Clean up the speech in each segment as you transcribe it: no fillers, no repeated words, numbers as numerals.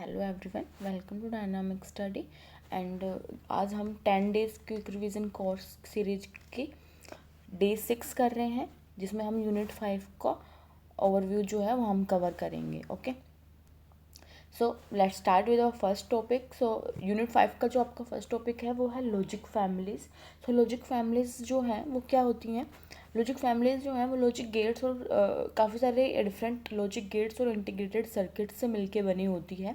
Hello everyone, welcome to dynamic study. And आज हम 10 days quick revision course series की day 6 कर रहे हैं, जिसमें हम यूनिट 5 का ओवरव्यू जो है वो हम कवर करेंगे। Okay, so let's start with our first topic. So unit 5 का जो आपका फर्स्ट टॉपिक है वो है logic families. So logic families जो हैं वो क्या होती हैं? लॉजिक फैमिलीज जो हैं वो लॉजिक गेट्स और काफ़ी सारे डिफरेंट लॉजिक गेट्स और इंटीग्रेटेड सर्किट्स से मिलके बनी होती है।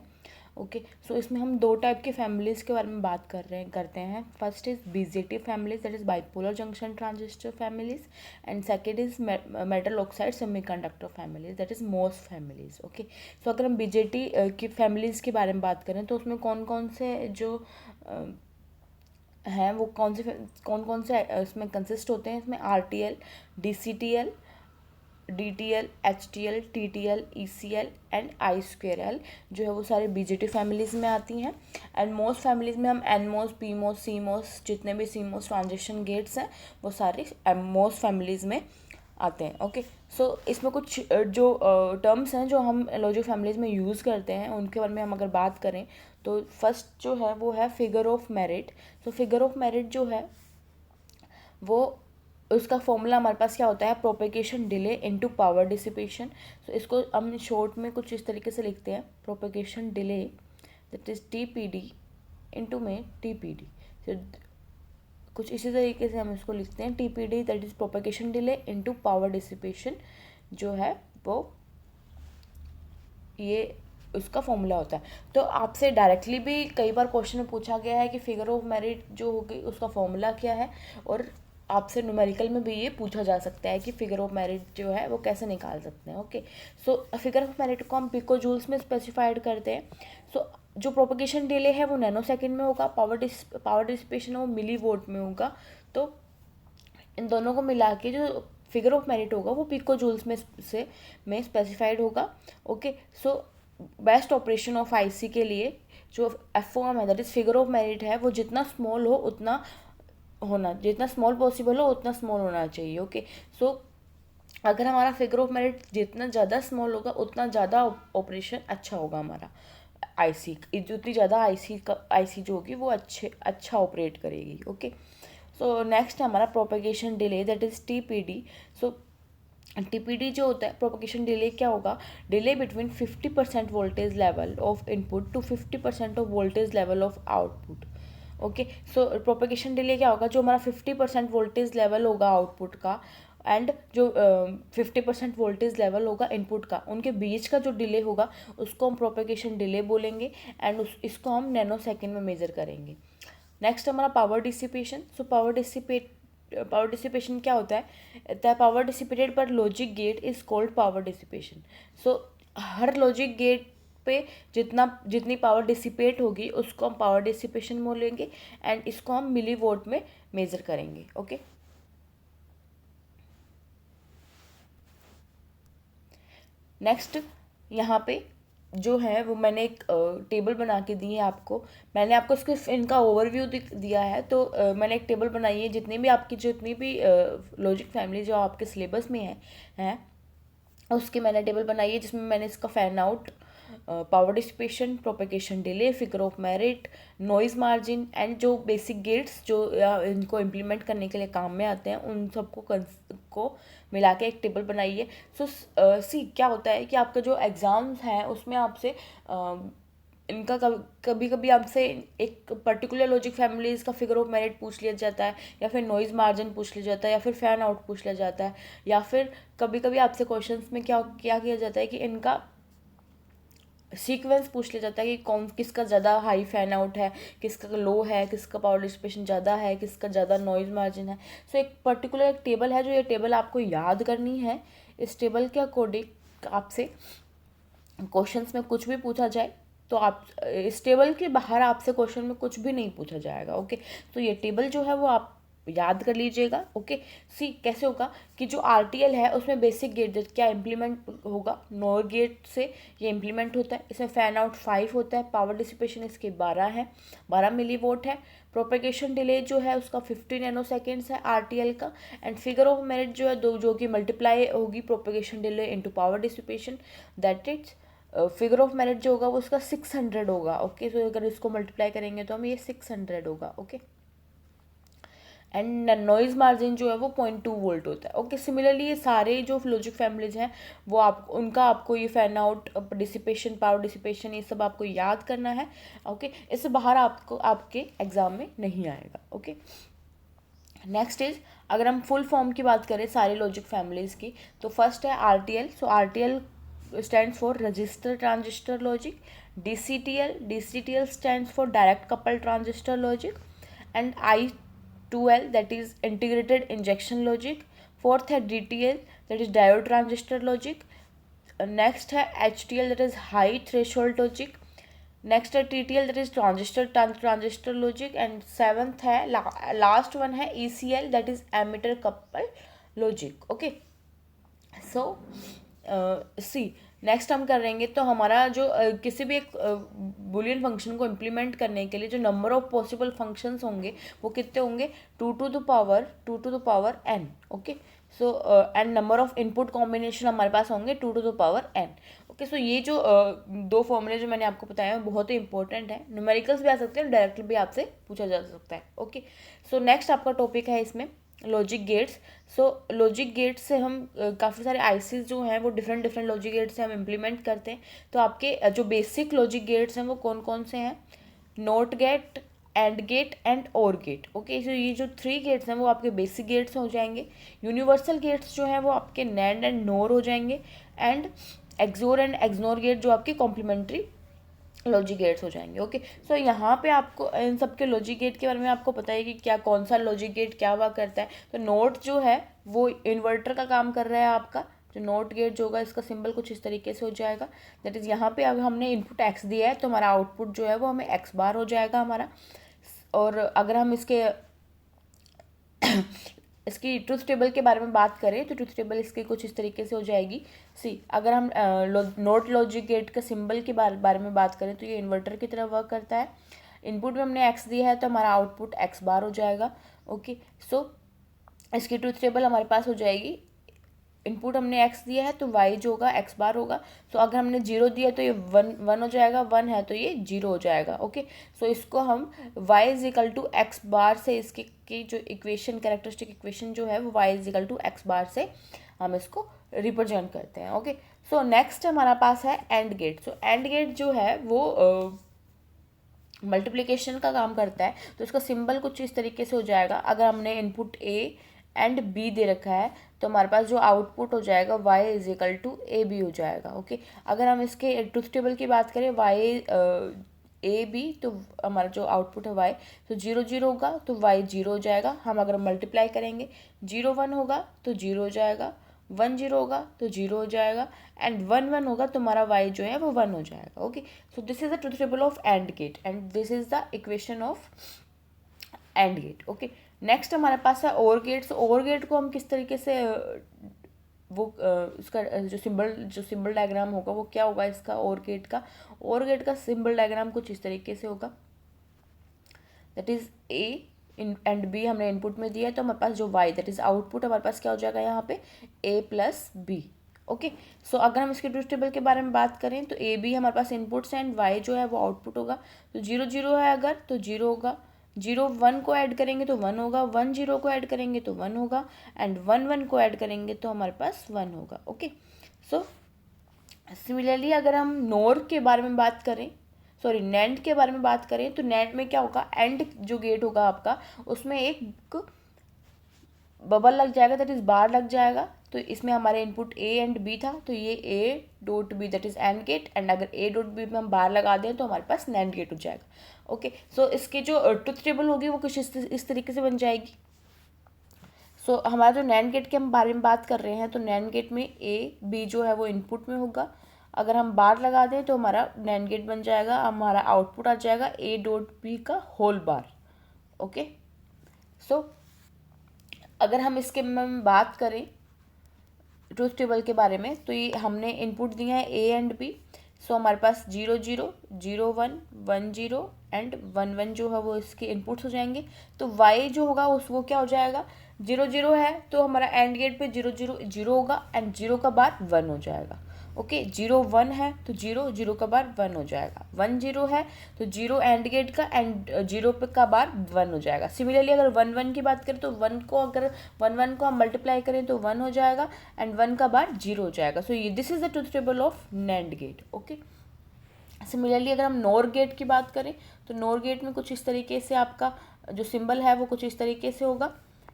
ओके, सो इसमें हम दो टाइप की फैमिलीज़ के बारे में बात करते हैं। First is BJT families, that is bipolar junction transistor families, and second is metal oxide semiconductor families, that is मोस फैमिलीज। ओके, सो अगर हम बीजेटी की फैमिलीज़ के बारे में बात करें तो उसमें कौन कौन से जो हैं वो कौन कौन से इसमें कंसिस्ट होते हैं? इसमें R T L, D C T L, D T L, H T L, T T L, E C L and I square L जो है वो सारे बीजेटी फैमिलीज़ में आती हैं। एंड मोस फैमिलीज़ में हम एन मोस, पी मोस, सी मोस, जितने भी सी मोस ट्रांजिशन गेट्स हैं वो सारे मोस फैमिलीज़ में आते हैं। ओके, सो इसमें कुछ जो टर्म्स हैं जो हम लॉजिक फैमिलीज़ में यूज़ करते हैं उनके बारे में हम अगर बात करें तो फर्स्ट जो है वो है फिगर ऑफ मेरिट। तो फिगर ऑफ मेरिट जो है वो उसका फॉर्मूला हमारे पास क्या होता है? Propagation delay into power dissipation. तो इसको हम शॉर्ट में कुछ इस तरीके से लिखते हैं, propagation delay that is T P D into में टी पी डी। तो कुछ इसी तरीके से हम इसको लिखते हैं, T P D that is propagation delay into power dissipation जो है वो ये उसका फॉर्मूला होता है। तो आपसे डायरेक्टली भी कई बार क्वेश्चन में पूछा गया है कि फिगर ऑफ मेरिट जो होगी उसका फॉर्मूला क्या है, और आपसे न्यूमेरिकल में भी ये पूछा जा सकता है कि फिगर ऑफ मेरिट जो है वो कैसे निकाल सकते हैं। Okay, so figure of merit को हम पिको जूल्स में स्पेसिफाइड करते हैं। सो जो प्रोपगेशन डिले है वो नैनो सेकेंड में होगा, पावर डिसिपेशन है वो मिली वोल्ट में होगा। तो इन दोनों को मिला के जो फिगर ऑफ मेरिट होगा वो पिको जूल्स में स्पेसिफाइड होगा। Okay, so best operation of IC के लिए जो एफओएम है that is figure of merit है वो जितना स्मॉल हो उतना होना, जितना स्मॉल पॉसिबल हो उतना स्मॉल होना चाहिए। ओके, सो अगर हमारा फिगर ऑफ मेरिट जितना ज़्यादा स्मॉल होगा उतना ज़्यादा ऑपरेशन अच्छा होगा हमारा आईसी, जितनी ज़्यादा आईसी जो होगी वो अच्छा ऑपरेट करेगी। ओके, सो नेक्स्ट है हमारा propagation delay that is T P D. So T P D जो होता है प्रोपेगेशन डिले क्या होगा? Delay between 50% voltage level of input to 50% of voltage level of output. Okay, so propagation delay क्या होगा? जो हमारा 50% वोल्टेज लेवल होगा आउटपुट का एंड जो 50% वोल्टेज लेवल होगा इनपुट का, उनके बीच का जो डिले होगा उसको हम प्रोपेगेशन डिले बोलेंगे एंड इसको हम नैनो सेकेंड में मेजर करेंगे। नेक्स्ट हमारा power dissipation. So power dissipation क्या होता है? The power dissipated per logic gate is called power dissipation. So हर लॉजिक गेट पे जितनी पावर डिसिपेट होगी उसको हम पावर डिसिपेशन बोलेंगे एंड इसको हम मिली वोल्ट में मेजर करेंगे। ओके, नेक्स्ट यहाँ पे जो है वो मैंने एक टेबल बना के दी है आपको। मैंने आपको इसके इनका ओवरव्यू दिया है। तो मैंने एक टेबल बनाई है, जितनी भी लॉजिक फैमिली जो आपके सिलेबस में है उसकी मैंने टेबल बनाई है, जिसमें मैंने इसका fan out, power dissipation, propagation delay, figure of merit, noise margin and जो बेसिक गेट्स जो इनको इम्प्लीमेंट करने के लिए काम में आते हैं उन सबको को मिला के एक टेबल बनाई है। सो सी क्या होता है कि आपका जो एग्ज़ाम्स हैं उसमें आपसे इनका कभी कभी आपसे एक पर्टिकुलर लॉजिक फैमिलीज़ का फिगर ऑफ मेरिट पूछ लिया जाता है, या फिर नॉइज़ मार्जिन पूछ लिया जाता है, या फिर फैन आउट पूछ लिया जाता है, या फिर कभी कभी आपसे क्वेश्चंस में क्या क्या किया जाता है कि इनका सीक्वेंस पूछ लिया जाता है कि किसका ज़्यादा हाई फैन आउट है, किसका लो है, किसका पावर डिसिपेशन ज़्यादा है, किसका ज़्यादा नॉइज़ मार्जिन है। सो एक पर्टिकुलर एक टेबल है जो ये टेबल आपको याद करनी है। इस टेबल के अकॉर्डिंग आपसे क्वेश्चंस में कुछ भी पूछा जाए तो आप इस टेबल के बाहर आपसे क्वेश्चन में कुछ भी नहीं पूछा जाएगा। ओके, तो ये टेबल जो है वो आप याद कर लीजिएगा। ओके, सी कैसे होगा कि जो आर टी एल है उसमें बेसिक गेट क्या इम्प्लीमेंट होगा? नोर गेट से ये इम्प्लीमेंट होता है। इसमें फैन आउट 5 होता है, पावर डिसिपेशन इसके 12 है, 12 मिली वोट है। प्रोपेगेशन डिले जो है उसका 50 नैनो सेकेंड्स है आर टी एल का, एंड फिगर ऑफ मेरिट जो है जो कि मल्टीप्लाई होगी propagation delay into power dissipation, that it's figure of merit जो होगा वो उसका 600 होगा। ओके, सो अगर इसको मल्टीप्लाई करेंगे तो हमें ये 600 होगा। ओके, एंड नॉइज़ मार्जिन जो है वो 0.2 वोल्ट होता है। ओके, सिमिलरली ये सारे जो लॉजिक फैमिलीज हैं वो आपको ये fan out, dissipation, power dissipation, ये सब आपको याद करना है। ओके, इससे बाहर आपके एग्जाम में नहीं आएगा। ओके, नेक्स्ट इज, अगर हम फुल फॉर्म की बात करें सारी लॉजिक फैमिलीज की, तो फर्स्ट है RTL। So RTL stands for register transistor logic. DCTL stands for direct couple transistor logic. And I2L that is integrated injection logic. Fourth है DTL that is diode transistor logic. Next है HTL that is high threshold logic. Next है TTL that is transistor logic. And seventh है last one है ECL that is emitter couple logic. Okay, so see next हम करेंगे तो हमारा जो किसी भी एक बुलियन फंक्शन को इम्प्लीमेंट करने के लिए जो नंबर ऑफ पॉसिबल फंक्शंस होंगे वो कितने होंगे, 2 to the power n. Okay, so and number of input combination हमारे पास होंगे 2 to the power n. Okay, so ये जो दो फॉर्मूले जो मैंने आपको बताया है बहुत ही इंपॉर्टेंट है, न्यूमेरिकल्स भी आ सकते हैं, डायरेक्टली भी आपसे पूछा जा सकता है. ओके, सो नेक्स्ट आपका टॉपिक है इसमें लॉजिक गेट्स. सो लॉजिक गेट्स से हम काफ़ी सारे आईसीज जो हैं वो डिफरेंट लॉजिक गेट्स से हम इम्प्लीमेंट करते हैं. तो आपके जो बेसिक लॉजिक गेट्स हैं वो कौन कौन से हैं, not gate, and gate and or gate. Okay, so ये जो 3 गेट्स हैं वो आपके बेसिक गेट्स हो जाएंगे. यूनिवर्सल गेट्स जो हैं वो आपके नैंड एंड नोर हो जाएंगे. And XOR and XNOR gate जो आपके कॉम्प्लीमेंट्री लॉजिक गेट्स हो जाएंगे. ओके, सो यहाँ पे आपको इन सब के लॉजिक गेट के बारे में आपको पता है कि क्या कौन सा लॉजिक गेट क्या हुआ करता है. तो नोट जो है वो इन्वर्टर का काम कर रहा है आपका. जो नोट गेट जो होगा इसका सिंबल कुछ इस तरीके से हो जाएगा. दैट इज़ यहाँ पे अगर हमने इनपुट x दिया है तो हमारा आउटपुट जो है वो हमें x बार हो जाएगा हमारा. और अगर हम इसकी ट्रुथ टेबल के बारे में बात करें तो ट्रुथ टेबल इसकी कुछ इस तरीके से हो जाएगी. अगर हम नोट लॉजिक गेट के सिंबल के बारे में बात करें तो ये इन्वर्टर की तरह वर्क करता है. इनपुट में हमने x दिया है तो हमारा आउटपुट x बार हो जाएगा. ओके, सो इसकी ट्रुथ टेबल हमारे पास हो जाएगी. इनपुट हमने x दिया है तो y जो होगा x बार होगा. सो अगर हमने 0 दिया तो ये 1 हो जाएगा, 1 है तो ये 0 हो जाएगा. ओके, सो इसको हम y is equal to X bar से इसकी की जो इक्वेशन, कैरेक्टरिस्टिक इक्वेशन जो है वो y is equal to X bar से हम इसको रिप्रेजेंट करते हैं. ओके, सो नेक्स्ट हमारा पास है and gate. So and gate जो है वो मल्टीप्लिकेशन का काम करता है. तो इसका सिंबल कुछ इस तरीके से हो जाएगा. अगर हमने इनपुट a एंड b दे रखा है तो हमारे पास जो आउटपुट हो जाएगा y is equal to A B हो जाएगा. ओके, अगर हम इसके ट्रुथ टेबल की बात करें y ए बी तो हमारा जो आउटपुट है y तो 0 0 होगा तो y 0 हो जाएगा. हम अगर मल्टीप्लाई करेंगे 0 1 होगा तो 0 हो जाएगा, 1 0 होगा तो 0 हो जाएगा, एंड 1 1 होगा तो हमारा y जो है वो 1 हो जाएगा. Okay, so this is the truth table of and gate and this is the equation of and gate. Okay, next हमारे पास है ओर गेट. सो ओर गेट को हम किस तरीके से उसका जो सिंबल डायग्राम होगा वो क्या होगा इसका ओर गेट का सिंबल डायग्राम कुछ इस तरीके से होगा. That is A and B हमने इनपुट में दिया है तो हमारे पास जो y दैट इज आउटपुट हमारे पास क्या हो जाएगा यहाँ पे a plus B. Okay, so अगर हम इसके ट्रुथ टेबल के बारे में बात करें तो ए बी हमारे पास इनपुट्स हैं एंड y जो है वो आउटपुट होगा. तो 0 0 है अगर तो 0 होगा, 0 1 को ऐड करेंगे तो 1 होगा, 1 0 को ऐड करेंगे तो 1 होगा, एंड 1 1 को ऐड करेंगे तो हमारे पास 1 होगा. ओके, सो सिमिलरली अगर हम नोर के बारे में बात करें, नैंड के बारे में बात करें तो नैंड में क्या होगा, एंड जो गेट होगा आपका उसमें एक बबल लग जाएगा, दैट इज बार लग जाएगा. तो इसमें हमारे इनपुट a एंड b था तो ये a dot b that is and gate, and अगर a डॉट b में हम बार लगा दें तो हमारे पास नैंड गेट हो जाएगा. ओके, सो इसकी जो ट्रुथ टेबल होगी वो कुछ इस तरीके से बन जाएगी. सो हमारा जो नैंड गेट के हम बारे में बात कर रहे हैं तो नैंड गेट में a b जो है वो इनपुट में होगा. अगर हम बार लगा दें तो हमारा नैंड गेट बन जाएगा, हमारा आउटपुट आ जाएगा a डॉट b का होल बार. ओके, सो अगर हम इसके में बात करें ट्रुथ टेबल के बारे में तो ये हमने इनपुट दिया है a एंड b. सो हमारे पास 0 0 0 1 1 0 एंड 1 1 जो है वो इसके इनपुट्स हो जाएंगे. तो y जो होगा वो क्या हो जाएगा, 0 0 है तो हमारा एंड गेट पे 0 0 0 होगा एंड 0 का बाद 1 हो जाएगा. ओके, 0 1 है तो 0 0 का बार 1 हो जाएगा, 1 0 है तो 0 एंड गेट का एंड 0 पे का बार 1 हो जाएगा। सिमिलरली अगर 1 1 की बात करें तो 1 को अगर 1 1 को हम मल्टीप्लाई करें तो 1 हो जाएगा एंड 1 का बार 0 हो जाएगा। सो ये this is the truth table of NAND gate. Okay, similarly अगर हम नोर गेट की बात करें तो नोर गेट में कुछ इस तरीके से आपका जो सिंबल है वो कुछ इस तरीके से होगा।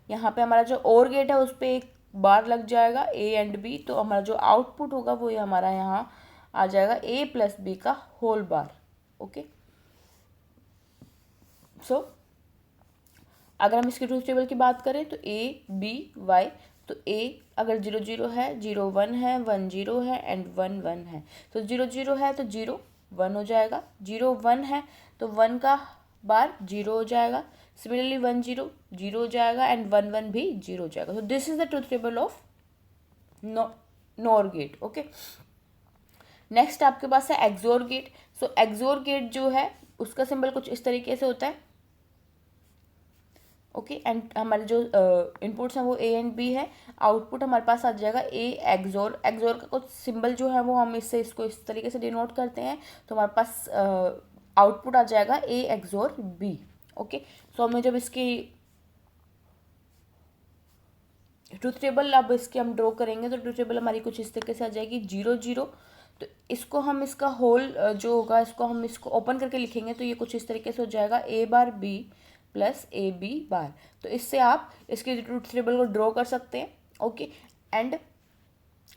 यहाँ पे हमारा जो और गेट है उस पर एक बार लग जाएगा ए एंड बी, तो हमारा जो आउटपुट होगा वो ये हमारा यहाँ आ जाएगा ए प्लस बी का होल बार। ओके, सो अगर हम इसके ट्रूथ टेबल की बात करें तो ए बी वाई, तो ए अगर 0 0 है, 0 1 है, 1 0 है एंड 1 1 है, तो 0 0 है तो 0 1 हो जाएगा, 0 1 है तो 1 का बार 0 हो जाएगा, सिमिलरली 1 0 0 हो जाएगा एंड 1 1 भी 0 हो जाएगा। तो this is the truth table of nor gate. Okay, next आपके पास है एक्सोर गेट। सो एक्सोर गेट जो है उसका सिंबल कुछ इस तरीके से होता है। ओके, एंड हमारे जो इनपुट्स हैं वो ए एंड बी है, आउटपुट हमारे पास आ जाएगा ए एक्सोर। एक्सोर का कुछ सिंबल जो है वो हम इसको इस तरीके से डिनोट करते हैं, तो हमारे पास आउटपुट आ जाएगा ए एक्सोर बी। ओके, सो हमें जब इसकी ट्रूथ टेबल अब इसके हम ड्रॉ करेंगे तो ट्रूथ टेबल हमारी कुछ इस तरीके से आ जाएगी 0 0, तो इसको हम इसका होल जो होगा इसको हम इसको ओपन करके लिखेंगे तो ये कुछ इस तरीके से हो जाएगा A bar B plus A B bar. तो इससे आप इसके ट्रूथ टेबल को ड्रॉ कर सकते हैं। ओके, एंड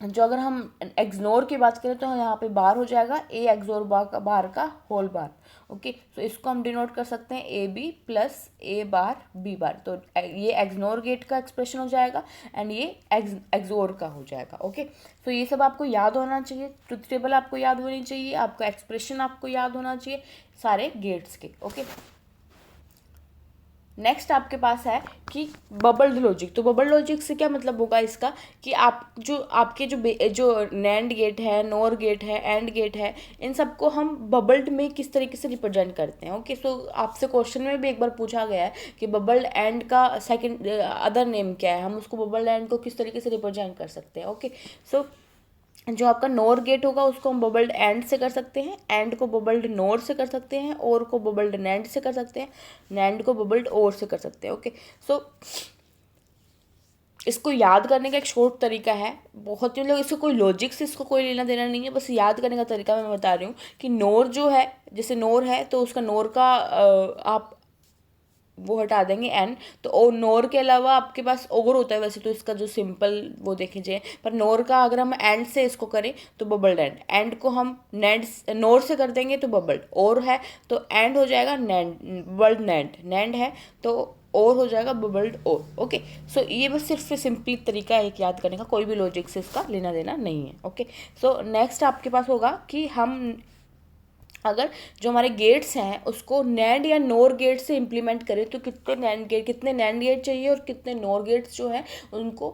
जो अगर हम एक्सनोर की बात करें तो यहाँ पे बार हो जाएगा ए एक्सोर बार का होल बार। ओके, तो इसको हम डिनोट कर सकते हैं A B plus A bar B bar, तो ये एक्सनोर गेट का एक्सप्रेशन हो जाएगा एंड ये एक्सोर का हो जाएगा। ओके, तो ये सब आपको याद होना चाहिए, ट्रुथ टेबल आपको याद होनी चाहिए, आपका एक्सप्रेशन आपको याद होना चाहिए सारे गेट्स के। ओके, नेक्स्ट आपके पास है कि बबल्ड लॉजिक। तो बबल्ड लॉजिक से क्या मतलब होगा इसका कि आप जो आपके जो नैंड गेट है, नोर गेट है, एंड गेट है, इन सबको हम बबल्ड में किस तरीके से रिप्रेजेंट करते हैं। ओके, सो आपसे क्वेश्चन में भी एक बार पूछा गया है कि बबल्ड एंड का सेकंड अदर नेम क्या है, हम उसको बबल्ड एंड को किस तरीके से रिप्रेजेंट कर सकते हैं। ओके, सो जो आपका नोर गेट होगा उसको हम बबल्ड एंड से कर सकते हैं, एंड को बबल्ड नोर से कर सकते हैं, और को बबल्ड नैंड से कर सकते हैं, नैंड को बबल्ड और से कर सकते हैं। ओके, सो इसको याद करने का एक शॉर्ट तरीका है, बहुत ही लोग इसको कोई लॉजिक से इसको कोई लेना देना नहीं है, बस याद करने का तरीका मैं बता रही हूँ कि नोर जो है, जैसे नोर है तो उसका नोर का आप वो हटा देंगे एन, तो ओ नोर के अलावा आपके पास और होता है वैसे तो इसका जो सिंपल वो देखे, पर नोर का अगर हम एंड से इसको करें तो बबल्ड एंड, एंड को हम नैंड नोर से कर देंगे तो बबल्ड, और है तो एंड हो जाएगा नैंड, बबल्ड नैंड, नैंड है तो और हो जाएगा बबल्ड और। ओके, सो ये बस सिर्फ सिंपल तरीका है एक याद करने का, कोई भी लॉजिक से इसका लेना देना नहीं है। ओके, सो नेक्स्ट आपके पास होगा कि हम अगर जो हमारे गेट्स हैं उसको नैंड या नोर गेट से इम्प्लीमेंट करें तो कितने नैंड गेट चाहिए और कितने नोर गेट्स जो हैं उनको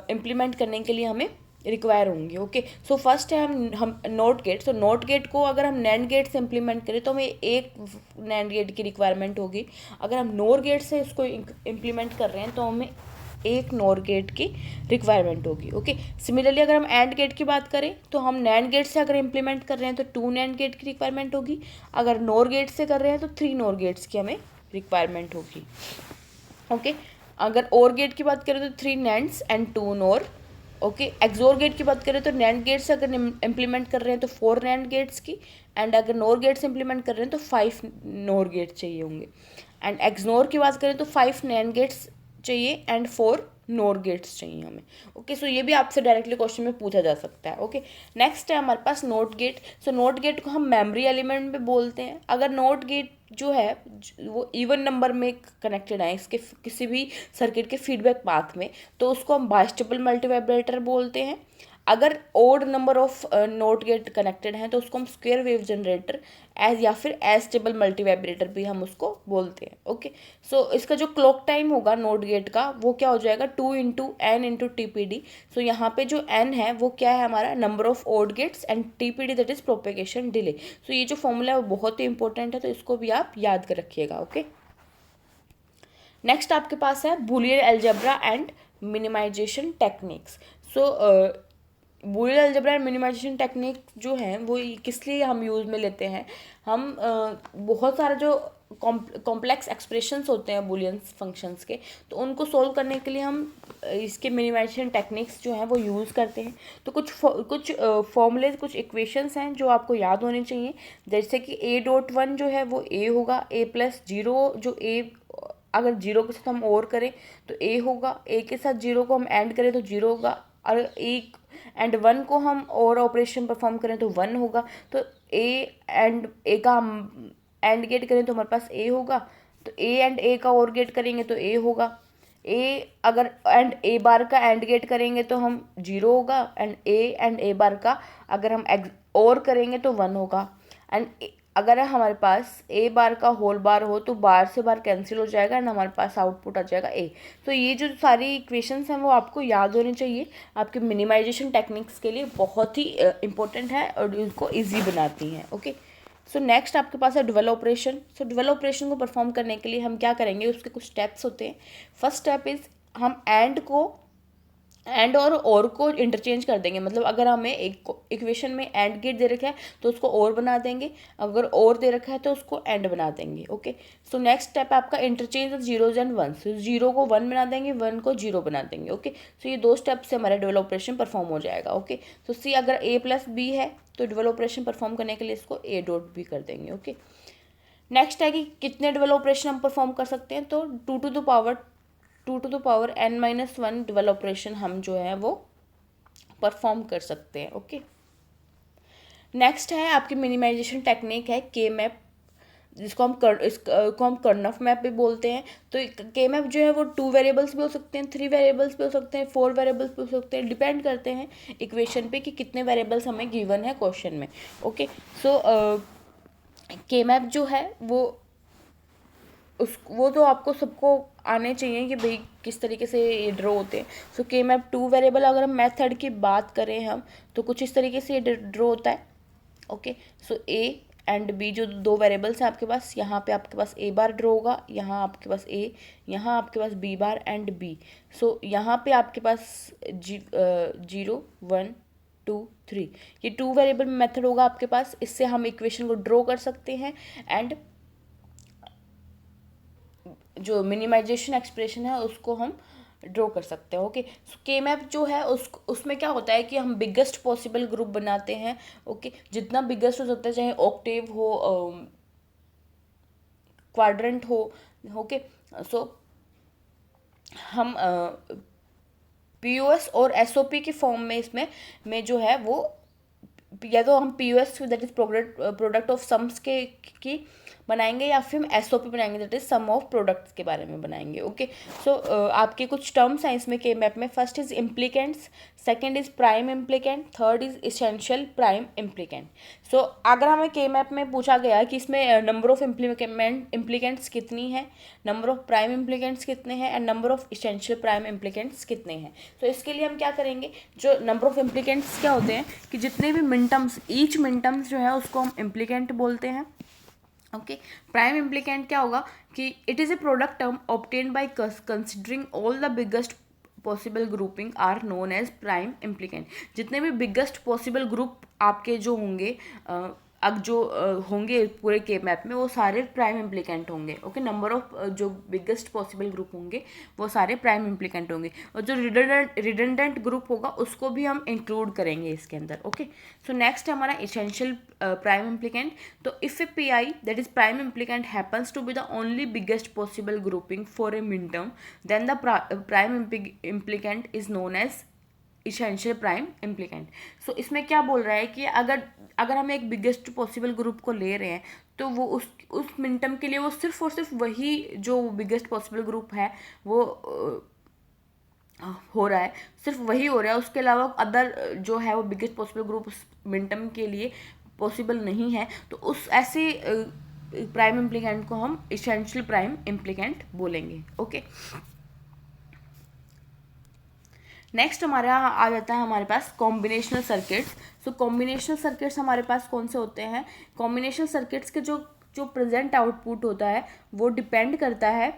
इम्प्लीमेंट करने के लिए हमें रिक्वायर होंगे। ओके, सो फर्स्ट है हम नोट गेट। तो नोट गेट को अगर हम नैंड गेट से इम्प्लीमेंट करें तो हमें एक नैंड गेट की रिक्वायरमेंट होगी, अगर हम नोर गेट से इसको इम्प्लीमेंट कर रहे हैं तो हमें एक नोर गेट की रिक्वायरमेंट होगी। ओके, सिमिलरली अगर हम एंड गेट की बात करें तो हम नैंड गेट से अगर इम्प्लीमेंट कर रहे हैं तो 2 नैंड गेट की रिक्वायरमेंट होगी, अगर नोर गेट से कर रहे हैं तो 3 नोर गेट्स की हमें रिक्वायरमेंट होगी। ओके, अगर और गेट की बात करें तो 3 NANDs and 2 NOR. Okay, XOR gate की बात करें तो नैंड गेट से अगर इम्प्लीमेंट कर रहे हैं तो 4 नैंड गेट्स की, एंड अगर नोर गेट से इम्प्लीमेंट कर रहे हैं तो 5 नोर गेट्स चाहिए होंगे, एंड एक्सनोर की बात करें तो 5 नैंड गेट्स चाहिए एंड 4 नोर गेट्स चाहिए हमें। ओके, सो ये भी आपसे डायरेक्टली क्वेश्चन में पूछा जा सकता है। ओके, नेक्स्ट है हमारे पास note gate. So note gate को हम मेमोरी एलिमेंट में बोलते हैं। अगर नोट गेट जो है वो इवन नंबर में कनेक्टेड है इसके किसी भी सर्किट के फीडबैक पाथ में, तो उसको हम बाइस्टेबल मल्टीवाइब्रेटर बोलते हैं। अगर odd number of not gate connected हैं तो उसको हम स्क्वायर वेव जनरेटर एज या फिर एस्टेबल मल्टीवाइब्रेटर भी हम उसको बोलते हैं। ओके, सो इसका जो क्लॉक टाइम होगा नोट गेट का वो क्या हो जाएगा 2 into N into TPD। So यहाँ पे जो एन है वो क्या है हमारा number of odd gates and TPD that is propagation delay. So ये जो फॉर्मूला है वो बहुत ही इंपॉर्टेंट है, तो इसको भी आप याद कर रखिएगा। ओके, नेक्स्ट आपके पास है Boolean algebra and minimization techniques. So Boolean algebra and minimization technique जो है वो किस लिए हम यूज़ में लेते हैं, हम बहुत सारे जो कॉम्प्लेक्स एक्सप्रेशंस होते हैं बूलियन फंक्शंस के, तो उनको सोल्व करने के लिए हम इसके मिनिमाइजेशन टेक्निक्स जो हैं वो यूज़ करते हैं। तो कुछ फॉर्मूलेज, कुछ इक्वेशंस हैं जो आपको याद होने चाहिए, जैसे कि a.1 जो है वो a होगा, a+0 जो a अगर 0 के साथ हम और करें तो a होगा, a के साथ 0 को हम एंड करें तो 0 होगा, और a एंड 1 को हम और ऑपरेशन परफॉर्म करें तो 1 होगा। तो a एंड a का हम एंड गेट करें तो हमारे पास a होगा, तो a एंड a का और गेट करेंगे तो a होगा। a अगर एंड a बार का एंड गेट करेंगे तो हम 0 होगा, एंड a बार का अगर हम और करेंगे तो 1 होगा। एंड अगर हमारे पास a बार का होल बार हो तो बार से बार कैंसिल हो जाएगा एंड हमारे पास आउटपुट आ जाएगा a। तो ये जो सारी इक्वेशंस हैं वो आपको याद होनी चाहिए, आपके मिनिमाइजेशन टेक्निक्स के लिए बहुत ही इंपॉर्टेंट है और इनको ईजी बनाती हैं। ओके, सो नेक्स्ट आपके पास है डुअल ऑपरेशन। सो डुअल ऑपरेशन को परफॉर्म करने के लिए हम क्या करेंगे, उसके कुछ स्टेप्स होते हैं। फर्स्ट स्टेप इज़ हम एंड और को इंटरचेंज कर देंगे, मतलब अगर हमें एक इक्वेशन में एंड गेट दे रखा है तो उसको और बना देंगे, अगर और दे रखा है तो उसको एंड बना देंगे। ओके, सो नेक्स्ट स्टेप आपका interchange of zeros and one. So 0 को 1 बना देंगे, 1 को 0 बना देंगे। ओके, सो ये 2 स्टेप से हमारा डुअल ऑपरेशन परफॉर्म हो जाएगा। ओके, सो सी अगर a+b है तो डुअल ऑपरेशन परफॉर्म करने के लिए इसको a.b कर देंगे। ओके, नेक्स्ट है कि कितने डुअल ऑपरेशन हम परफॉर्म कर सकते हैं, तो 2 to the power n-1 dual operation हम जो है वो परफॉर्म कर सकते हैं। ओके, नेक्स्ट है आपकी मिनिमाइजेशन टेक्निक है के मैप, जिसको हम कर्नफ मैप भी बोलते हैं। तो के मैप जो है वो 2 वेरिएबल्स भी हो सकते हैं, 3 वेरिएबल्स भी हो सकते हैं, 4 वेरिएबल्स भी हो सकते हैं, डिपेंड करते हैं इक्वेशन पे कि कितने वेरिएबल्स हमें गिवन है क्वेश्चन में। ओके, सो के मैप जो है वो तो आपको सबको आने चाहिए कि भाई किस तरीके से ये ड्रॉ होते हैं। सो के मैप 2 वेरिएबल, अगर हम मेथड की बात करें हम तो कुछ इस तरीके से ये ड्रॉ होता है। Okay, so a and b जो 2 वेरिएबल्स हैं आपके पास, यहाँ पे आपके पास a बार ड्रॉ होगा, यहाँ आपके पास a, यहाँ आपके पास b बार एंड b। सो यहाँ पे आपके पास 0 1 2 3 ये 2 वेरिएबल मेथड होगा आपके पास। इससे हम इक्वेशन को ड्रॉ कर सकते हैं एंड जो मिनिमाइजेशन एक्सप्रेशन है उसको हम ड्रॉ कर सकते हैं। ओके, सो के मैप जो है उसमें क्या होता है कि हम बिगेस्ट पॉसिबल ग्रुप बनाते हैं। ओके, जितना बिगेस्ट हो सकता है, चाहे ऑक्टेव हो, क्वाड्रेंट हो। ओके, सो हम पीओएस और एसओपी के फॉर्म में इसमें जो है वो, या तो हम POS that is product of sums की बनाएंगे, या फिर हम एसओपी बनाएंगे that is sum of products के बारे में बनाएंगे। ओके, सो आपके कुछ टर्म्स हैं इसमें के मैप में। First is implicants, second is prime implicant, third is essential prime implicant. So अगर हमें के मैप में पूछा गया कि इसमें नंबर ऑफ इम्प्लीकेंट्स कितनी है, नंबर ऑफ प्राइम इम्प्लीकेंट्स कितने हैं and number of essential prime implicants कितने हैं, तो इसके लिए हम क्या करेंगे, जो नंबर ऑफ इम्प्लीकेंट्स क्या होते हैं कि जितने भी मिनटम्स, ईच मिनटम्स जो है उसको हम इम्प्लीकेंट बोलते हैं। ओके, प्राइम इम्प्लीकेंट क्या होगा कि it is a product term obtained by considering all the biggest possible grouping are known as prime implicant. जितने भी बिगेस्ट पॉसिबल ग्रुप आपके जो होंगे होंगे पूरे के मैप में, वो सारे प्राइम इम्प्लीकेंट होंगे। ओके, नंबर ऑफ जो बिगेस्ट पॉसिबल ग्रुप होंगे वो सारे प्राइम इम्प्लीकेंट होंगे, और जो रिडंडेंट ग्रुप होगा उसको भी हम इंक्लूड करेंगे इसके अंदर। ओके, सो नेक्स्ट है हमारा इसेंशियल प्राइम इम्प्लीकेंट। तो if a P I that is prime implicant happens to be the only biggest possible grouping for a min term, then the prime implicant is known as essential prime implicant. So इसमें क्या बोल रहा है कि अगर हम एक biggest possible group को ले रहे हैं तो वो उस मिनटम के लिए वो सिर्फ और सिर्फ वही जो बिगेस्ट पॉसिबल ग्रुप है वो हो रहा है, सिर्फ वही हो रहा है, उसके अलावा अदर जो है वो बिगेस्ट पॉसिबल ग्रुप उस मिनटम के लिए पॉसिबल नहीं है, तो उस ऐसे प्राइम इम्प्लीकेंट को हम इसेंशियल प्राइम इम्प्लीकेंट बोलेंगे। ओके, नेक्स्ट हमारे यहाँ आ जाता है हमारे पास कॉम्बिनेशनल सर्किट्स। सो कॉम्बिनेशनल सर्किट्स हमारे पास कौन से होते हैं, कॉम्बिनेशनल सर्किट्स के जो प्रेजेंट आउटपुट होता है वो डिपेंड करता है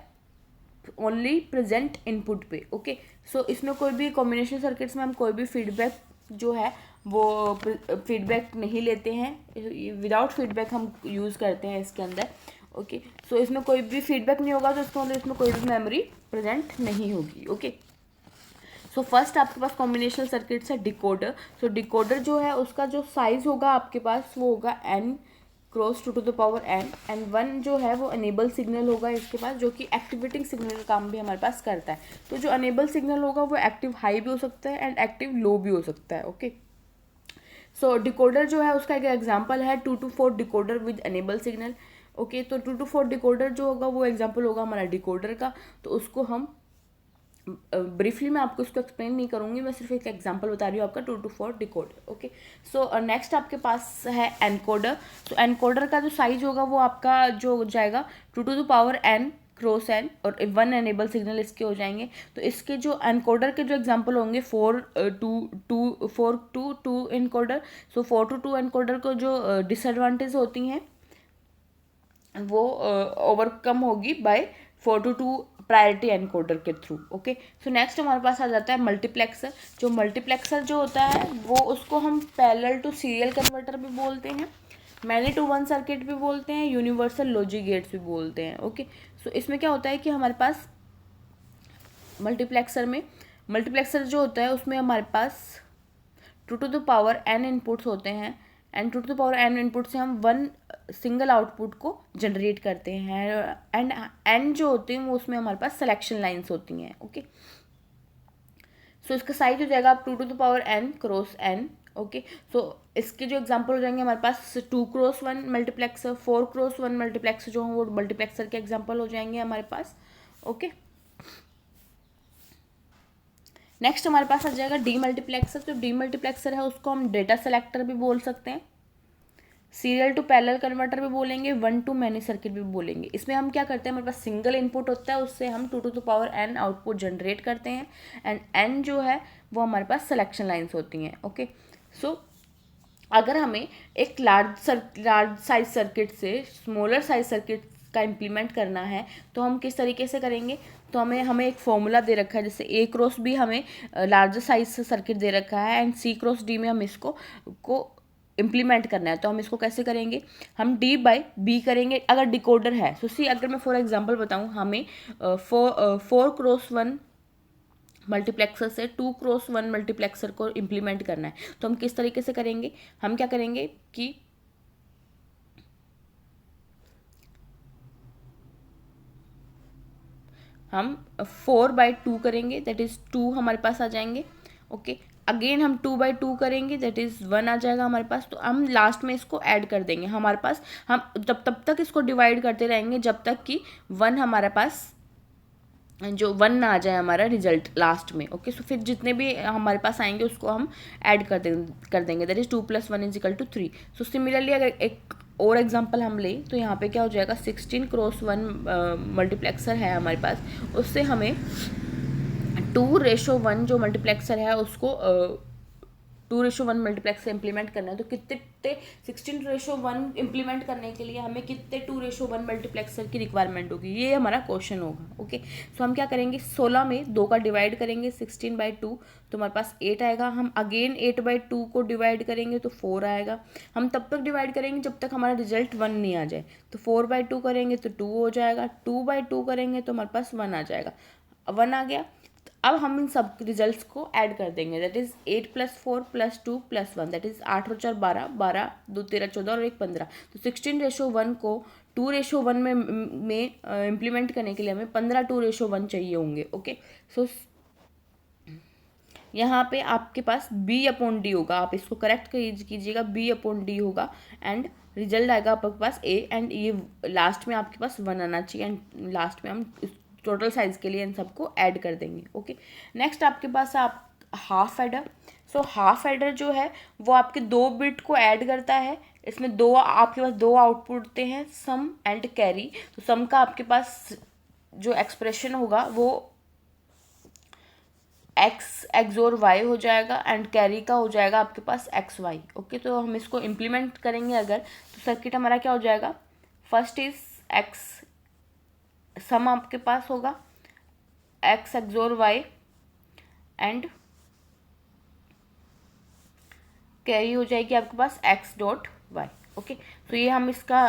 ओनली प्रेजेंट इनपुट पे। ओके, सो इसमें कोई भी कॉम्बिनेशनल सर्किट्स में हम कोई भी फीडबैक जो है वो फीडबैक नहीं लेते हैं, विदाउट फीडबैक हम यूज़ करते हैं इसके अंदर। ओके, सो इसमें कोई भी फीडबैक नहीं होगा तो इसको मतलब इसमें कोई भी मेमोरी प्रेजेंट नहीं होगी। ओके, सो फर्स्ट आपके पास कॉम्बिनेशनल सर्किट्स है डिकोडर। सो डिकोडर जो है उसका जो साइज होगा आपके पास वो होगा n cross 2 to the power n, and 1 जो है वो अनेबल सिग्नल होगा इसके पास, जो कि एक्टिवेटिंग सिग्नल का काम भी हमारे पास करता है। तो जो अनेबल सिग्नल होगा वो एक्टिव हाई भी हो सकता है एंड एक्टिव लो भी हो सकता है। ओके, सो डिकोडर जो है उसका एक एग्जांपल है 2 to 4 decoder with enable signal. Okay, तो 2 to 4 डिकोडर जो होगा वो एग्जांपल होगा हमारा डिकोडर का। तो उसको हम ब्रीफली मैं आपको इसको एक्सप्लेन नहीं करूँगी, मैं सिर्फ एक एग्जांपल बता रही हूँ आपका 2 to 4 decoder. Okay, so next आपके पास है एनकोडर। तो एनकोडर का जो साइज होगा वो आपका जो हो जाएगा 2 to the power n cross n, और 1 एनेबल सिग्नल इसके हो जाएंगे। तो इसके जो एनकोडर के जो एग्जांपल होंगे 4 to 2 encoder. So 4 to 2 encoder को जो डिसएडवांटेज होती हैं वो ओवरकम होगी बाय 4 to 2 प्रायोरिटी एनकोडर के थ्रू। ओके, सो नेक्स्ट हमारे पास आ जाता है मल्टीप्लेक्सर। जो मल्टीप्लेक्सर जो होता है वो उसको हम पैरेलल टू सीरियल कन्वर्टर भी बोलते हैं, मैनी टू वन सर्किट भी बोलते हैं, यूनिवर्सल लॉजिक गेट्स भी बोलते हैं। ओके, सो इसमें क्या होता है कि हमारे पास मल्टीप्लेक्सर जो होता है उसमें हमारे पास 2 to the power n inputs होते हैं, and 2 to the power n input से हम 1 सिंगल आउटपुट को जनरेट करते हैं, एंड n जो होते हैं वो उसमें हमारे पास सिलेक्शन लाइंस होती हैं। ओके, सो इसका साइज हो जाएगा आप 2 to the power n cross n। Okay, so इसके जो एग्जांपल हो जाएंगे हमारे पास 2 क्रॉस 1 मल्टीप्लेक्सर, 4 क्रॉस 1 मल्टीप्लेक्सर जो हैं वो मल्टीप्लेक्सर के एग्जांपल हो जाएंगे हमारे पास। ओके, नेक्स्ट हमारे पास आ जाएगा डी मल्टीप्लेक्सर। जो डी मल्टीप्लेक्सर है उसको हम डेटा सेलेक्टर भी बोल सकते हैं, सीरियल टू पैरेलल कन्वर्टर भी बोलेंगे, 1 to मैनी सर्किट भी बोलेंगे। इसमें हम क्या करते हैं, हमारे पास सिंगल इनपुट होता है, उससे हम 2 to the power n output generate करते हैं, एंड n जो है वो हमारे पास सिलेक्शन लाइंस होती हैं। ओके, सो अगर हमें एक लार्ज साइज सर्किट से स्मॉलर साइज सर्किट का इम्प्लीमेंट करना है तो हम किस तरीके से करेंगे, तो हमें एक फॉर्मूला दे रखा है, जैसे ए क्रॉस बी हमें लार्जर साइज से सर्किट दे रखा है, एंड सी क्रॉस डी में हम इसको इम्प्लीमेंट करना है। तो हम इसको कैसे करेंगे, हम डी बाई बी करेंगे अगर डिकोडर है। सो सी, अगर मैं फॉर एग्जांपल बताऊं, हमें 4 क्रॉस 1 मल्टीप्लेक्सर से 2 क्रॉस 1 मल्टीप्लेक्सर को इम्प्लीमेंट करना है, तो हम किस तरीके से करेंगे, हम क्या करेंगे कि हम 4/2 करेंगे, दैट इज़ 2 हमारे पास आ जाएंगे। ओके, अगेन हम 2/2 करेंगे, दैट इज़ 1 आ जाएगा हमारे पास। तो हम लास्ट में इसको ऐड कर देंगे हमारे पास, हम तब तक इसको डिवाइड करते रहेंगे जब तक कि 1 हमारे पास जो 1 ना आ जाए हमारा रिजल्ट लास्ट में। ओके, सो फिर जितने भी हमारे पास आएंगे उसको हम ऐड कर देंगे, दैट इज़ 2 + 1 = 3। सो सिमिलरली अगर एक और एग्जांपल हम लें तो यहाँ पे क्या हो जाएगा, 16 क्रॉस 1 मल्टीप्लेक्सर है हमारे पास, उससे हमें 2:1 जो मल्टीप्लेक्सर है उसको 2:1 मल्टीप्लेक्सर इंप्लीमेंट करना है। तो कितने 16:1 इंप्लीमेंट करने के लिए हमें कितने 2:1 मल्टीप्लेक्सर की रिक्वायरमेंट होगी, ये हमारा क्वेश्चन होगा। ओके, सो हम क्या करेंगे, 16 में 2 का डिवाइड करेंगे 16/2, तो हमारे पास 8 आएगा। हम अगेन 8/2 को डिवाइड करेंगे तो 4 आएगा। हम तब तक डिवाइड करेंगे जब तक हमारा रिजल्ट 1 नहीं आ जाए। तो 4/2 करेंगे तो 2 हो जाएगा, 2/2 करेंगे तो हमारे पास 1 आ जाएगा। 1 आ गया, अब हम इन सब रिजल्ट्स को ऐड कर देंगे, दैट इज़ 8 + 4 + 2 + 1, दैट इज़ 8 और 4 12, 12 2 13 14 और 1 15। तो 16:1 को 2:1 में इम्प्लीमेंट करने के लिए हमें 15 2:1 चाहिए होंगे। ओके, सो यहाँ पे आपके पास B/D होगा, आप इसको करेक्ट कीजिएगा, B/D होगा, एंड रिजल्ट आएगा आपके पास A, एंड ये लास्ट में आपके पास 1 आना चाहिए, एंड लास्ट में हम टोटल साइज के लिए इन सबको ऐड कर देंगे। ओके, नेक्स्ट आपके पास आप half adder. So half adder जो है वो आपके 2 बिट को ऐड करता है, इसमें आपके पास 2 आउटपुट होते हैं, सम एंड कैरी। तो सम का आपके पास जो एक्सप्रेशन होगा वो x XOR y हो जाएगा, एंड कैरी का हो जाएगा आपके पास XY। ओके, तो हम इसको इम्प्लीमेंट करेंगे अगर, तो सर्किट हमारा क्या हो जाएगा, फर्स्ट इज x, सम आपके पास होगा x XOR y, and carry हो जाएगी आपके पास एक्स डॉट वाई। ओके, तो ये हम इसका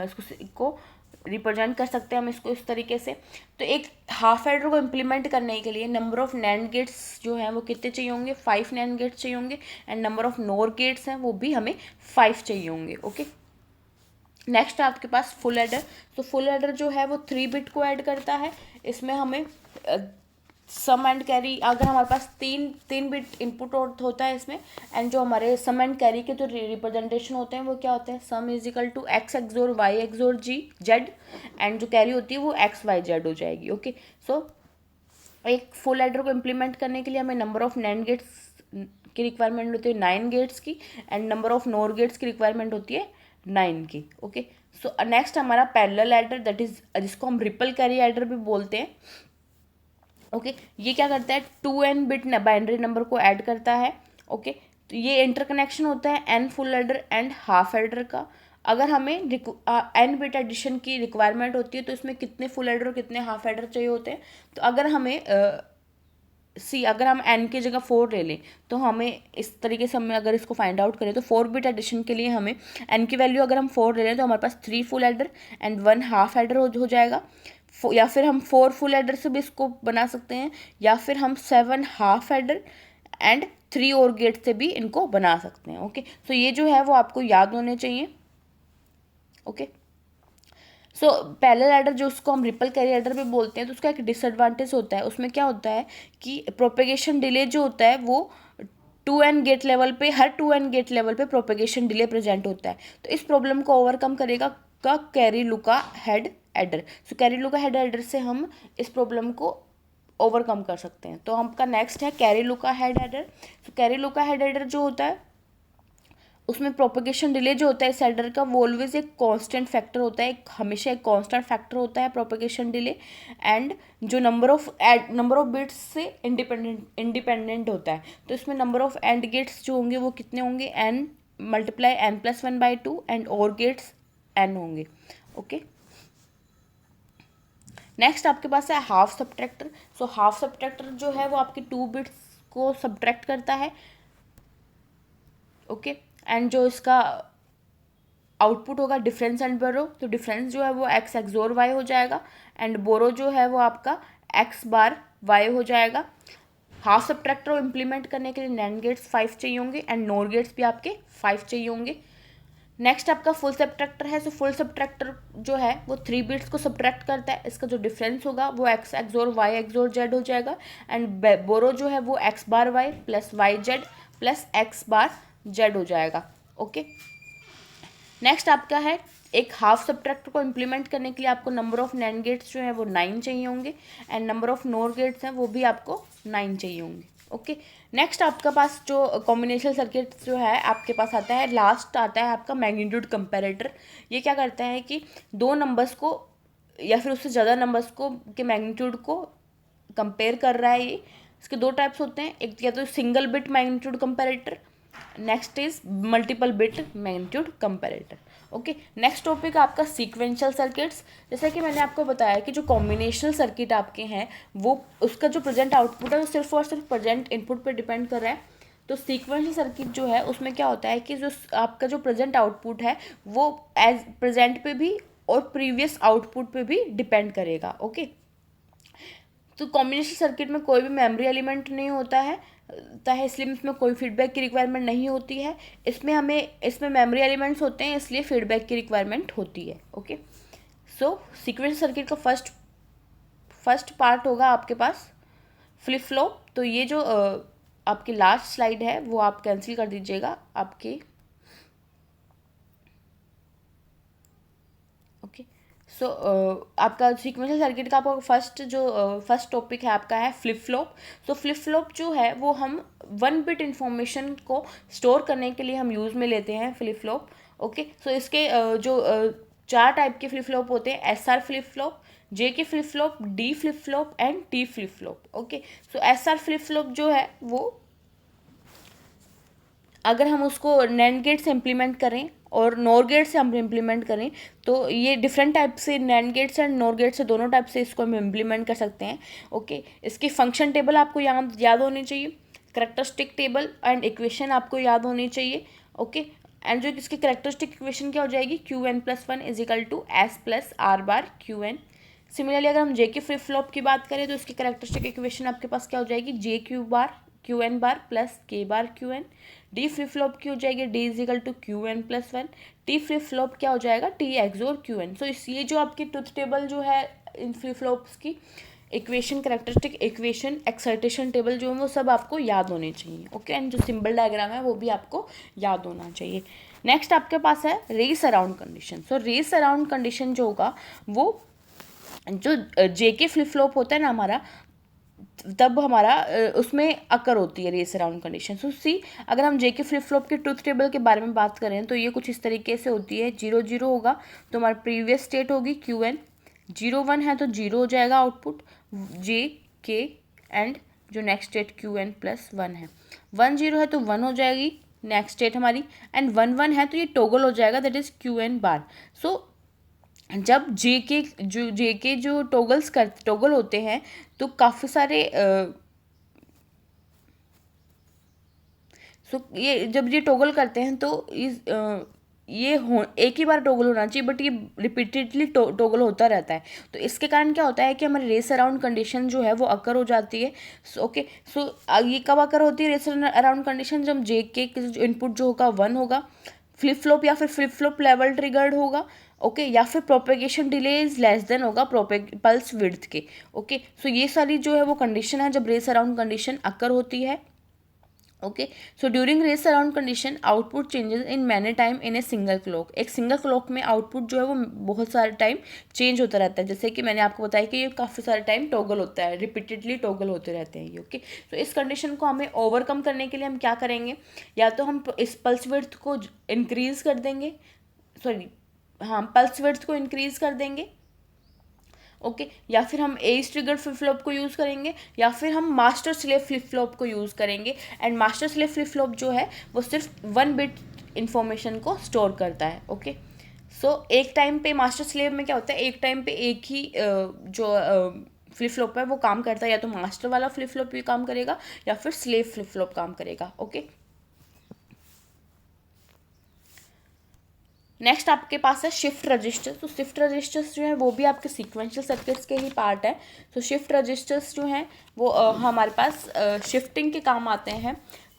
इसको रिप्रेजेंट कर सकते हैं हम इसको इस तरीके से। तो एक हाफ एडर को इम्प्लीमेंट करने के लिए नंबर ऑफ नैंड गेट्स जो हैं वो कितने चाहिए होंगे, 5 नैंड गेट्स चाहिए होंगे, and number of nor gates हैं वो भी हमें 5 चाहिए होंगे। ओके, नेक्स्ट आपके पास फुल एडर। तो फुल एडर जो है वो 3 बिट को ऐड करता है। इसमें हमें सम एंड कैरी, अगर हमारे पास तीन बिट इनपुट होता है इसमें, एंड जो हमारे सम एंड कैरी के जो रिप्रेजेंटेशन होते हैं वो क्या होते हैं, sum is equal to X XOR Y XOR जी जेड, एंड जो कैरी होती है वो एक्स वाई जेड हो जाएगी। ओके, सो एक फुल एडर को इम्प्लीमेंट करने के लिए हमें नंबर ऑफ नैंड गेट्स की रिक्वायरमेंट होती है 9 गेट्स की, and number of nor gates की रिक्वायरमेंट होती है 9 की। ओके, सो नेक्स्ट हमारा पैरेलल एडर, दैट इज जिसको हम रिपल कैरी एडर भी बोलते हैं। ओके, ये क्या करता है, 2n बिट बाइनरी नंबर को ऐड करता है। ओके, तो ये इंटरकनेक्शन होता है n full adder and half adder का। अगर हमें n बिट एडिशन की रिक्वायरमेंट होती है तो इसमें कितने फुल एडर और कितने हाफ एडर चाहिए होते हैं। तो अगर हमें अगर हम n की जगह 4 ले लें तो हमें इस तरीके से, हमें अगर इसको फाइंड आउट करें तो 4 बिट एडिशन के लिए हमें n की वैल्यू अगर हम 4 ले लें तो हमारे पास 3 full adder and 1 half adder हो जाएगा। या फिर हम 4 फुल एडर से भी इसको बना सकते हैं, या फिर हम 7 हाफ एडर एंड 3 और गेट से भी इनको बना सकते हैं। ओके, तो ये जो है वो आपको याद होने चाहिए। ओके, सो पैरेलल एडर जो उसको हम रिपल कैरी एडर भी बोलते हैं, तो उसका एक डिसएडवांटेज होता है। उसमें क्या होता है कि प्रोपेगेशन डिले जो होता है वो 2n गेट लेवल पे, हर 2n गेट लेवल पे प्रोपेगेशन डिले प्रेजेंट होता है। तो इस प्रॉब्लम को ओवरकम करेगा का कैरी लुका हेड एडर। सो कैरी लुका हेड एडर से हम इस प्रॉब्लम को ओवरकम कर सकते हैं। तो हमका नेक्स्ट है कैरी लुका हेड एडर। तो कैरी लुका हेड एडर जो होता है उसमें प्रोपेगेशन डिले जो होता है इस एडर का, वो ऑलवेज एक कांस्टेंट फैक्टर होता है, हमेशा एक कांस्टेंट फैक्टर होता है प्रोपेगेशन डिले, एंड जो नंबर ऑफ बिट्स से इंडिपेंडेंट होता है। तो इसमें नंबर ऑफ एंड गेट्स जो होंगे वो कितने होंगे, n मल्टीप्लाई n+1/2 एंड और गेट्स n होंगे। ओके, नेक्स्ट आपके पास है half subtractor. So half subtractor जो है वो आपके 2 बिट्स को सब्ट्रैक्ट करता है। ओके, एंड जो इसका आउटपुट होगा डिफरेंस एंड बोरो, तो डिफरेंस जो है वो एक्स एक्सोर वाई हो जाएगा, एंड बोरो जो है वो आपका एक्स बार वाई हो जाएगा। हाफ सब्ट्रैक्टर को इम्प्लीमेंट करने के लिए नैंड गेट्स 5 चाहिए होंगे एंड नोर गेट्स भी आपके 5 चाहिए होंगे। नेक्स्ट आपका फुल सब्ट्रैक्टर है। सो फुल सब्ट्रैक्टर जो है वो 3 बिट्स को सब्ट्रैक्ट करता है। इसका जो डिफरेंस होगा वो X XOR Y XOR Z हो जाएगा, एंड बोरो जो है वो X bar Y plus Y Z plus X bar Z हो जाएगा। ओके, नेक्स्ट आपका है एक हाफ सब्ट्रैक्टर को इम्प्लीमेंट करने के लिए आपको नंबर ऑफ नैंड गेट्स जो है वो 9 चाहिए होंगे, and number of nor gates हैं वो भी आपको 9 चाहिए होंगे। ओके, नेक्स्ट आपके पास जो कॉम्बिनेशनल सर्किट जो है आपके पास आता है, लास्ट आता है आपका मैग्नीट्यूड कंपैरेटर। ये क्या करता है कि दो नंबर्स को या फिर उससे ज़्यादा नंबर्स को के मैग्नीट्यूड को कंपेयर कर रहा है। ये इसके 2 टाइप्स होते हैं, एक या तो single bit magnitude comparator, next is multiple bit magnitude comparator. Okay, next topic आपका सीक्वेंशियल सर्किट्स। जैसा कि मैंने आपको बताया कि जो कॉम्बिनेशनल सर्किट आपके हैं वो उसका जो प्रेजेंट आउटपुट है वो सिर्फ और सिर्फ प्रेजेंट इनपुट पे डिपेंड कर रहा है। तो सीक्वेंशियल सर्किट जो है उसमें क्या होता है कि जो आपका जो प्रेजेंट आउटपुट है वो एज प्रेजेंट पे भी और प्रीवियस आउटपुट पे भी डिपेंड करेगा। ओके, तो कॉम्बिनेशन सर्किट में कोई भी मेमोरी एलिमेंट नहीं होता है इसलिए इसमें कोई फीडबैक की रिक्वायरमेंट नहीं होती है। इसमें मेमोरी एलिमेंट्स होते हैं इसलिए फीडबैक की रिक्वायरमेंट होती है। ओके, सो सीक्वेंस सर्किट का फर्स्ट पार्ट होगा आपके पास फ्लिप फ्लॉप। तो ये जो आपकी लास्ट स्लाइड है वो आप कैंसिल कर दीजिएगा आपकी। ओके, सो आपका सीक्वेंशियल सर्किट का आपका फर्स्ट टॉपिक है आपका है फ्लिप फ्लॉप। सो फ्लिप फ्लॉप जो है वो हम 1 बिट इंफॉर्मेशन को स्टोर करने के लिए हम यूज़ में लेते हैं फ्लिप फ्लॉप। ओके, सो इसके जो 4 टाइप के फ्लिप फ्लॉप होते हैं, SR फ्लिप फ्लॉप, J के flip flop, D flip flop and T flip flop. Okay, so SR flip flop जो है वो अगर हम उसको नैंड गेट से इम्प्लीमेंट करें और नोर गेट से हम इम्प्लीमेंट करें तो ये डिफरेंट टाइप से नैंड गेट से एंड नोर गेट से दोनों टाइप से इसको हम इम्प्लीमेंट कर सकते हैं। ओके, इसकी फंक्शन टेबल आपको याद होनी चाहिए। करेक्टरिस्टिक टेबल एंड इक्वेशन आपको याद होनी चाहिए, ओके। एंड जो इसकी करेक्टरिस्टिक इक्वेशन क्या हो जाएगी, Qn+1 is equal to S plus R bar Qn। Similarly अगर हम J के फ्लिप फ्लॉप की बात करें तो इसकी करेक्टरिस्टिक इक्वेशन आपके पास क्या हो जाएगी, JQ bar Qn bar plus K bar Qn। D flip flop की हो जाएगी D is equal to Qn+1। T flip flop क्या हो जाएगा, T XOR Qn। सो इस ये जो आपकी ट्रुथ टेबल जो है इन फ्लिप फ्लॉप्स की equation, characteristic equation, excitation table जो है वो सब आपको याद होने चाहिए, ओके। एंड जो सिंबल डायग्राम है वो भी आपको याद होना चाहिए। नेक्स्ट आपके पास है रेस अराउंड कंडीशन। सो रेस अराउंड कंडीशन जो होगा वो जो जे के फ्लिप फ्लॉप होता है ना हमारा, तब हमारा उसमें अकर होती है रेस अराउंड कंडीशन। सो सी, अगर हम जे के फ्लिप फ्लॉप के ट्रुथ टेबल के बारे में बात करें तो ये कुछ इस तरीके से होती है। 0 0 होगा तो हमारी प्रीवियस स्टेट होगी Qn, 0 1 है तो 0 हो जाएगा आउटपुट J K, एंड जो नेक्स्ट स्टेट Qn+1 है। 1 0 है तो 1 हो जाएगी नेक्स्ट स्टेट हमारी, एंड 1 1 है तो ये टोगल हो जाएगा, दैट इज Qn बार। सो जब जे के जो टोगल होते हैं तो काफ़ी सारे ये जब ये टोगल करते हैं तो एक ही बार टोगल होना चाहिए, बट ये रिपीटेडली टोगल होता रहता है। तो इसके कारण क्या होता है कि हमारी रेस अराउंड कंडीशन जो है वो अकर हो जाती है। ओके, सो ये कब अकर होती है रेस अराउंड कंडीशन, जब जे के इनपुट जो होगा 1 होगा, फ्लिप फ्लॉप या फिर फ्लिप फ्लॉप लेवल ट्रिगर्ड होगा, ओके, या फिर propagation delay is less than होगा पल्स विड्थ के, ओके। सो ये सारी जो है वो कंडीशन है जब रेस अराउंड कंडीशन अकर होती है, okay. So during race around condition output changes in many time in a single clock. एक सिंगल क्लॉक में आउटपुट जो है वो बहुत सारे टाइम चेंज होता रहता है, जैसे कि मैंने आपको बताया कि ये काफ़ी सारे टाइम टॉगल होता है, रिपीटेडली टॉगल होते रहते हैं ये, ओके। तो इस कंडीशन को हमें ओवरकम करने के लिए हम क्या करेंगे, या तो हम इस पल्स विड्थ को इंक्रीज कर देंगे, पल्स विड्थ को इंक्रीज कर देंगे, ओके, या फिर हम एज ट्रिगर फ्लिप फ्लॉप को यूज़ करेंगे, या फिर हम मास्टर स्लेव फ्लिप फ्लॉप को यूज़ करेंगे। And master slave flip flop जो है वो सिर्फ 1 बिट इंफॉर्मेशन को स्टोर करता है, ओके। सो एक टाइम पे मास्टर स्लेव में क्या होता है, एक टाइम पे एक ही जो फ्लिप फ्लॉप है वो काम करता है, या तो मास्टर वाला फ्लिप फ्लॉप भी काम करेगा या फिर स्लेव फ्लिप फ्लॉप काम करेगा, ओके। नेक्स्ट आपके पास है शिफ्ट रजिस्टर्स। तो शिफ्ट रजिस्टर्स जो है वो भी आपके सीक्वेंशियल सर्किट्स के ही पार्ट है। तो शिफ्ट रजिस्टर्स जो हैं वो हमारे पास शिफ्टिंग के काम आते हैं।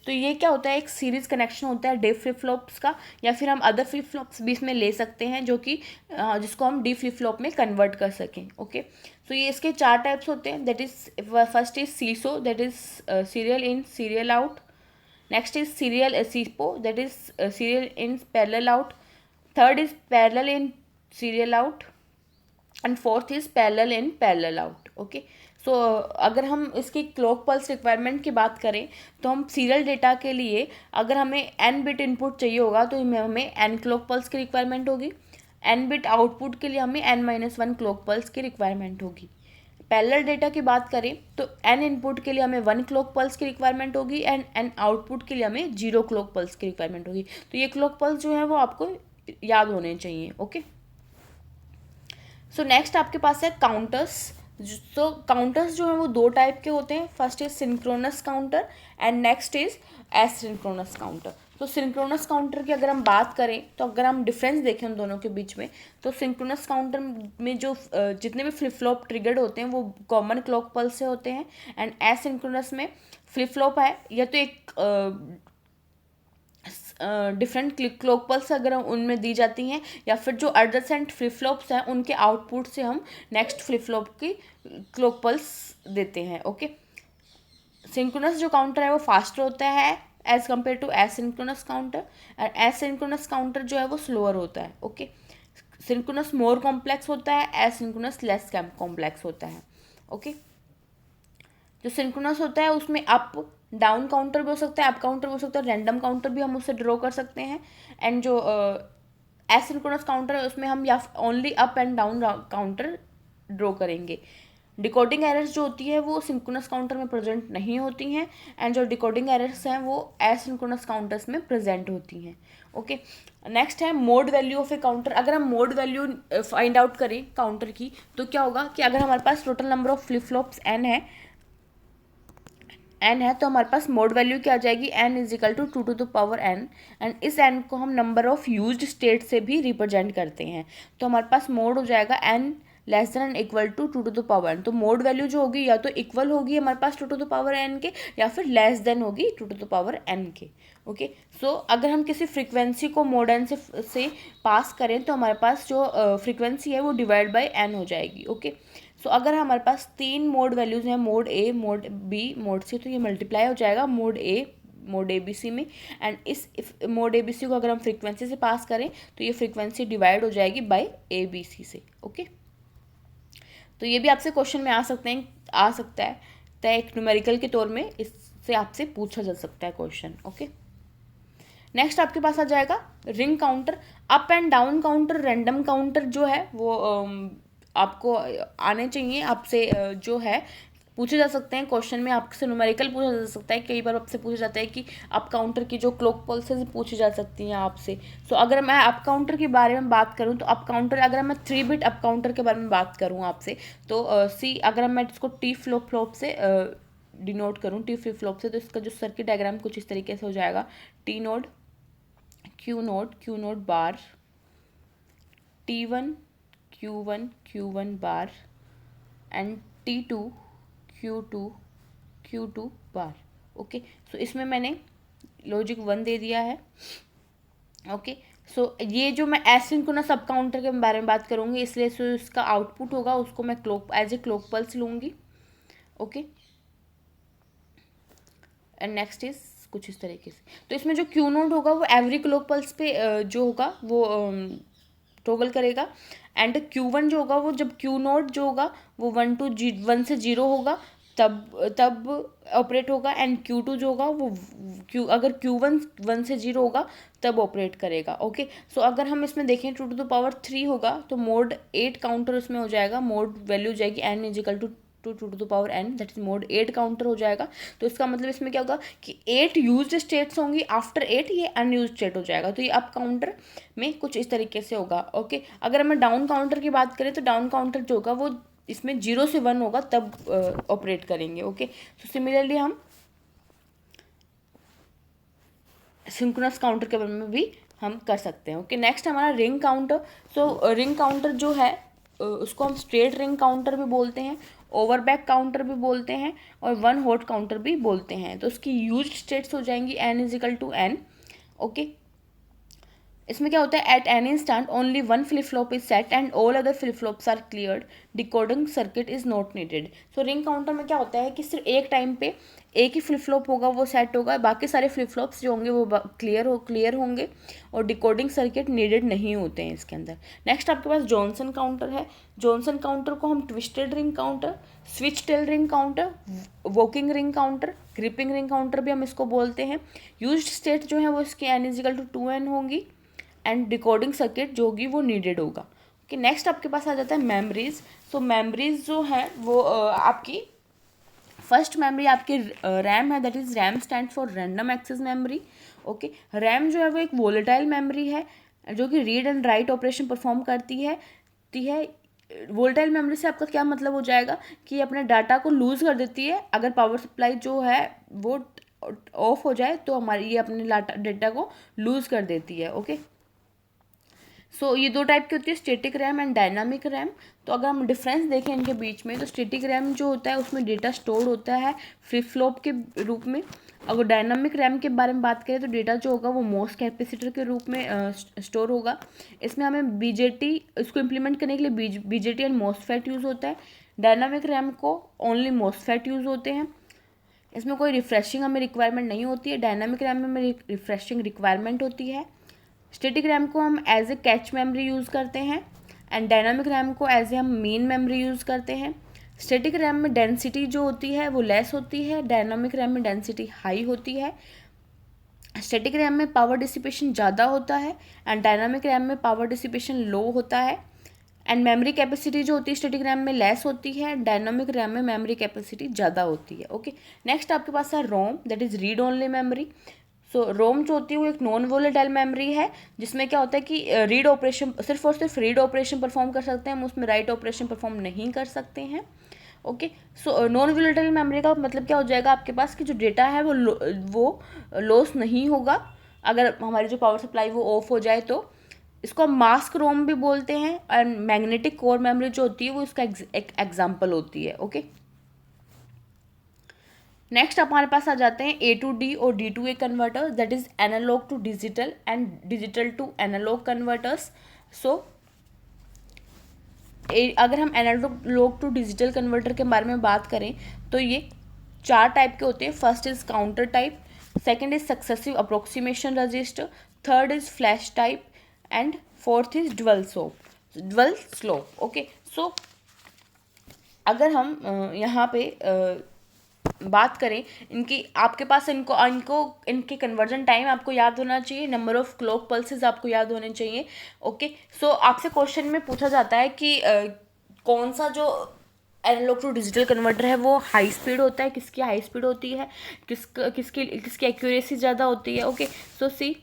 तो ये क्या होता है, एक सीरीज कनेक्शन होता है डी फ्लिप फ्लॉप्स का, या फिर हम अदर फ्लिप फ्लॉप्स भी इसमें ले सकते हैं जो कि जिसको हम डी फ्लिप फ्लॉप में कन्वर्ट कर सकें, ओके। तो ये इसके 4 टाइप्स होते हैं, that is first is SISO, that is serial in serial out. Next is serial SIPO, that is serial in parallel out. Third is parallel in serial out, and fourth is parallel in parallel out, okay. So अगर हम इसकी clock pulse requirement की बात करें तो हम serial data के लिए अगर हमें n बिट इनपुट चाहिए होगा तो हमें n क्लॉक पल्स की रिक्वायरमेंट होगी, n बिट आउटपुट के लिए हमें n-1 क्लॉक पल्स की रिक्वायरमेंट होगी। पैरेलल डेटा की बात करें तो n इनपुट के लिए हमें 1 क्लॉक पल्स की रिक्वायरमेंट होगी, एंड n आउटपुट के लिए हमें 0 क्लॉक पल्स की रिक्वायरमेंट होगी। तो ये क्लॉक पल्स जो है वो आपको याद होने चाहिए, ओके। सो नेक्स्ट आपके पास है काउंटर्स। तो काउंटर्स जो है वो 2 टाइप के होते हैं, first is synchronous counter and next is asynchronous counter. तो सिंक्रोनस काउंटर की अगर हम बात करें तो अगर हम डिफरेंस देखें उन दोनों के बीच में, तो सिंक्रोनस काउंटर में जो जितने भी फ्लिप फ्लॉप ट्रिगर्ड होते हैं वो कॉमन क्लॉक पल्स से होते हैं, एंड एसिंक्रोनस में फ्लिप फ्लॉप है या तो एक डिफरेंट क्लॉक पल्स अगर उनमें दी जाती हैं, या फिर जो एडजेसेंट फ्लिप फ्लॉप्स हैं उनके आउटपुट से हम नेक्स्ट फ्लिप फ्लॉप की क्लॉक पल्स देते हैं, ओके। सिंक्रोनस जो काउंटर है वो फास्टर होता है as compare to asynchronous counter, और एसिंक्रोनस काउंटर जो है वो स्लोअर होता है, ओके। सिंक्रोनस मोर कॉम्प्लेक्स होता है, एसिंक्रोनस लेस कॉम्प्लेक्स होता है, ओके। जो सिंक्रोनस होता है उसमें अप डाउन काउंटर भी हो सकता है, अप काउंटर भी हो सकता है, रैंडम काउंटर भी हम उससे ड्रॉ कर सकते हैं। एंड जो एसिंक्रोनस काउंटर है उसमें हम या only up and down counter draw करेंगे। डिकोडिंग एरर्स जो होती है वो सिंक्रोनस काउंटर में प्रेजेंट नहीं होती हैं, एंड जो डिकोडिंग एरर्स हैं वो एसिंक्रोनस काउंटर्स में प्रेजेंट होती हैं, ओके। नेक्स्ट है mod value of a counter. अगर हम मोड वैल्यू फाइंड आउट करें काउंटर की तो क्या होगा कि अगर हमारे पास total number of flip flops n है, n है तो हमारे पास मोड वैल्यू क्या आ जाएगी, n is equal to 2n, and इस n को हम नंबर ऑफ यूज्ड स्टेट से भी रिप्रेजेंट करते हैं। तो हमारे पास मोड हो जाएगा n less than and equal to 2n। तो मोड वैल्यू जो होगी या तो इक्वल होगी हमारे पास 2n के, या फिर लेस देन होगी 2n के। ओके, सो अगर हम किसी फ्रीक्वेंसी को मोड n से पास करें तो हमारे पास जो फ्रीक्वेंसी है वो डिवाइड बाय n हो जाएगी। ओके, सो अगर हमारे पास 3 मोड वैल्यूज़ हैं, मोड ए, मोड बी, मोड सी, तो ये मल्टीप्लाई हो जाएगा मोड ए बी सी में, एंड इस मोड ए बी सी को अगर हम फ्रीक्वेंसी से पास करें तो ये फ्रीक्वेंसी डिवाइड हो जाएगी बाय ए बी सी से। ओके, तो ये भी आपसे क्वेश्चन में आ सकता है, तो एक न्यूमेरिकल के तौर में इससे आपसे पूछा जा सकता है क्वेश्चन। ओके, नेक्स्ट आपके पास आ जाएगा ring counter. Up and down counter, random counter जो है वो आपको आने चाहिए, आपसे जो है पूछे जा सकते हैं क्वेश्चन में, आपसे न्यूमेरिकल पूछा जा सकता है, कई बार आपसे पूछा जाता है कि अप काउंटर की जो क्लॉक पल्सेस पूछी जा सकती हैं आपसे। सो अगर मैं अप काउंटर के बारे में बात करूं तो अप काउंटर, अगर मैं 3 बिट अप काउंटर के बारे में बात करूं आपसे, तो अगर मैं इसको टी फ्लिप फ्लॉप से डिनोट करूं, टी फ्लिप फ्लॉप से, तो इसका जो सर्किट डायग्राम कुछ इस तरीके से हो जाएगा। T naught, Q naught bar, T1 Q1 बार, एंड T2 Q2 बार। ओके, सो इसमें मैंने लॉजिक 1 दे दिया है। ओके, सो ये जो मैं एसिंक्रोनस सब काउंटर के बारे में बात करूँगी, इसलिए सो इसका आउटपुट होगा उसको मैं एज ए क्लॉक पल्स लूँगी। ओके, एंड नेक्स्ट इज कुछ इस तरीके से। तो इसमें जो क्यू नोड होगा वो एवरी क्लॉक पल्स पे जो होगा वो टॉगल करेगा, एंड Q1 जो होगा वो जब क्यू नोड जो होगा वो 1 से 0 होगा तब ऑपरेट होगा, एंड Q2 जो होगा वो अगर Q1 1 से 0 होगा तब ऑपरेट करेगा। ओके, सो अगर हम इसमें देखें 2 होगा तो मोड 8 काउंटर उसमें हो जाएगा, मोड वैल्यू हो जाएगी n is equal to 2n, that is mod 8 counter हो जाएगा। तो इसका मतलब इसमें क्या होगा कि 8 यूज्ड स्टेट्स होंगी, आफ्टर 8 ये अनयूज्ड स्टेट हो जाएगा। तो ये अप काउंटर में कुछ इस तरीके से होगा। ओके, अगर हम डाउन काउंटर की बात करें तो डाउन काउंटर जो होगा वो इसमें 0 से 1 होगा तब ऑपरेट करेंगे। ओके, तो सिमिलरली हम सिंक्रोनस काउंटर के बारे में भी हम कर सकते हैं। ओके, नेक्स्ट हमारा रिंग काउंटर। सो रिंग काउंटर जो है उसको हम स्ट्रेट रिंग काउंटर भी बोलते हैं, ओवरबैक काउंटर भी बोलते हैं, और वन हॉट काउंटर भी बोलते हैं। तो उसकी यूज्ड स्टेट्स हो जाएंगी n is equal to n। Okay, इसमें क्या होता है, at any instant only one flip flop is set and all other flip flops are cleared, decoding circuit is not needed. So ring counter में क्या होता है कि सिर्फ एक टाइम पे एक ही फ्लिप फ्लॉप होगा वो सेट होगा, बाकी सारे फ्लिप फ्लॉप्स जो होंगे वो क्लियर होंगे, और डिकोडिंग सर्किट नीडेड नहीं होते हैं इसके अंदर। नेक्स्ट आपके पास जॉनसन काउंटर है। जॉनसन काउंटर को हम twisted ring counter, switch tail ring counter, walking ring counter, creeping ring counter भी हम इसको बोलते हैं। यूज्ड स्टेट जो है वो इसकी n is equal to 2n होंगी, एंड डिकोडिंग सर्किट जो होगी वो नीडेड होगा। ओके, नेक्स्ट आपके पास आ जाता है मेमोरीज। सो मेमोरीज जो है वो आपकी फर्स्ट मेमोरी आपकी रैम है, that is RAM stand for random access memory. Okay, RAM जो है वो एक वोलेटाइल मेमोरी है जो कि read and write operation perform करती है। वोलेटाइल मेमोरी से आपका क्या मतलब हो जाएगा कि अपने डाटा को लूज़ कर देती है, अगर पावर सप्लाई जो है वो ऑफ हो जाए तो हमारी ये अपने डाटा को लूज़ कर देती है। ओके, सो ये दो टाइप की होती है, static RAM and dynamic RAM. तो अगर हम डिफरेंस देखें इनके बीच में, तो स्टैटिक रैम जो होता है उसमें डेटा स्टोर होता है फ्लिप फ्लॉप के रूप में। अगर डायनामिक रैम के बारे में बात करें तो डेटा जो होगा वो मोस कैपेसिटर के रूप में स्टोर होगा। इसमें हमें बीजेटी इसको इम्प्लीमेंट करने के लिए बीजेटी एंड मोसफेट यूज़ होता है। डायनामिक रैम को ओनली मोसफेट यूज़ होते हैं। इसमें कोई रिफ्रेशिंग हमें रिक्वायरमेंट नहीं होती है। डायनामिक रैम में हमें रिफ्रेशिंग रिक्वायरमेंट होती है। स्टैटिक रैम को हम as a cache memory use करते हैं, एंड डायनामिक रैम को एज ए हम मेन मेमोरी यूज़ करते हैं। स्टैटिक रैम में डेंसिटी जो होती है वो लेस होती है, डायनामिक रैम में डेंसिटी हाई होती है। स्टैटिक रैम में पावर डिसिपेशन ज़्यादा होता है, एंड डायनामिक रैम में पावर डिसिपेशन लो होता है। एंड मेमोरी कैपेसिटी जो होती है स्टैटिक रैम में लेस होती है, डायनामिक रैम में मेमोरी कैपेसिटी ज़्यादा होती है। ओके, नेक्स्ट आपके पास है ROM, that is read only memory. So ROM जो होती है वो एक नॉन वोलेटाइल मेमोरी है, जिसमें क्या होता है कि रीड ऑपरेशन सिर्फ और सिर्फ रीड ऑपरेशन परफॉर्म कर सकते हैं, हम उसमें राइट ऑपरेशन परफॉर्म नहीं कर सकते हैं। Okay. So non volatile memory का मतलब क्या हो जाएगा, आपके पास कि जो डेटा है वो लॉस नहीं होगा अगर हमारी जो पावर सप्लाई वो ऑफ हो जाए तो। इसको हम मास्क रोम भी बोलते हैं, एंड मैग्नेटिक कोर मेमोरी जो होती है वो इसका एक एग्जाम्पल होती है। ओके, नेक्स्ट हमारे पास आ जाते हैं ए टू डी और D to A converter, that is analog to digital and digital to analog converters. So अगर हम एनालॉग टू डिजिटल कन्वर्टर के बारे में बात करें तो ये 4 टाइप के होते हैं। First is counter type, second is successive approximation register, third is flash type and fourth is dual slope. Okay, so अगर हम यहाँ पे बात करें इनकी, आपके पास इनके कन्वर्जन टाइम आपको याद होना चाहिए, नंबर ऑफ क्लॉक पल्सेस आपको याद होने चाहिए। ओके, सो आपसे क्वेश्चन में पूछा जाता है कि कौन सा जो एनालॉग टू डिजिटल कन्वर्टर है वो हाई स्पीड होता है, किसकी हाई स्पीड होती है, किसकी एक्यूरेसी ज़्यादा होती है। ओके, सो सी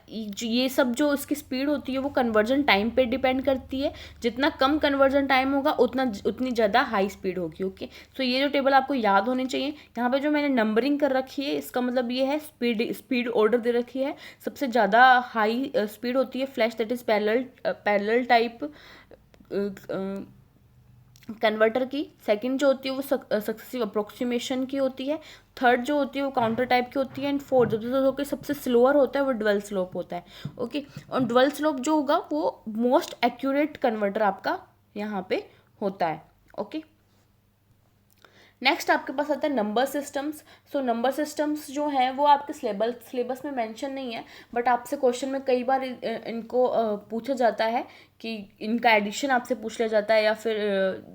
ये सब जो इसकी स्पीड होती है वो कन्वर्जन टाइम पे डिपेंड करती है। जितना कम कन्वर्जन टाइम होगा उतनी ज़्यादा हाई स्पीड होगी। ओके, सो ये जो टेबल आपको याद होनी चाहिए। यहाँ पे जो मैंने नंबरिंग कर रखी है इसका मतलब ये है स्पीड ऑर्डर दे रखी है। सबसे ज़्यादा हाई स्पीड होती है flash, that is parallel type converter की। सेकंड जो होती है वो सक्सेसिव अप्रोक्सीमेशन की होती है। थर्ड जो होती है वो काउंटर टाइप की होती है। एंड फोर्थ जो कि सबसे स्लोअर होता है वो ड्वेल स्लोप होता है। ओके, और ड्वेल स्लोप जो होगा वो मोस्ट एक्यूरेट कन्वर्टर आपका यहाँ पे होता है। ओके, नेक्स्ट आपके पास आता है number systems. So number systems जो हैं वो आपके सिलेबस में मेंशन नहीं है, बट आपसे क्वेश्चन में कई बार इनको पूछा जाता है कि इनका एडिशन आपसे पूछ लिया जाता है या फिर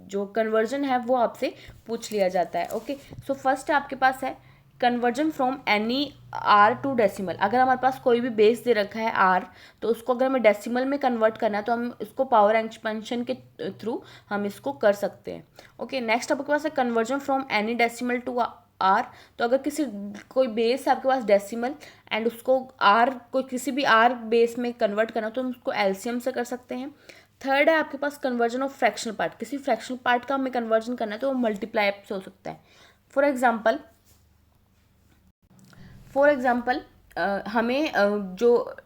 जो कन्वर्जन है वो आपसे पूछ लिया जाता है। ओके, सो फर्स्ट आपके पास है conversion from any R to decimal. अगर हमारे पास कोई भी बेस दे रखा है आर, तो उसको अगर हमें डेसिमल में कन्वर्ट करना है तो हम इसको पावर एक्सपेंशन के थ्रू हम इसको कर सकते हैं। ओके, नेक्स्ट आपके पास है conversion from any decimal to R. तो अगर कोई बेस है आपके पास डेसिमल एंड उसको कोई किसी भी आर बेस में कन्वर्ट करना तो हम उसको एलसीएम से कर सकते हैं। थर्ड है आपके पास कन्वर्जन ऑफ फ्रैक्शनल पार्ट। किसी फ्रैक्शनल पार्ट का हमें कन्वर्जन करना है तो वो मल्टीप्लाई से हो सकता है। फॉर एग्जाम्पल हमें जो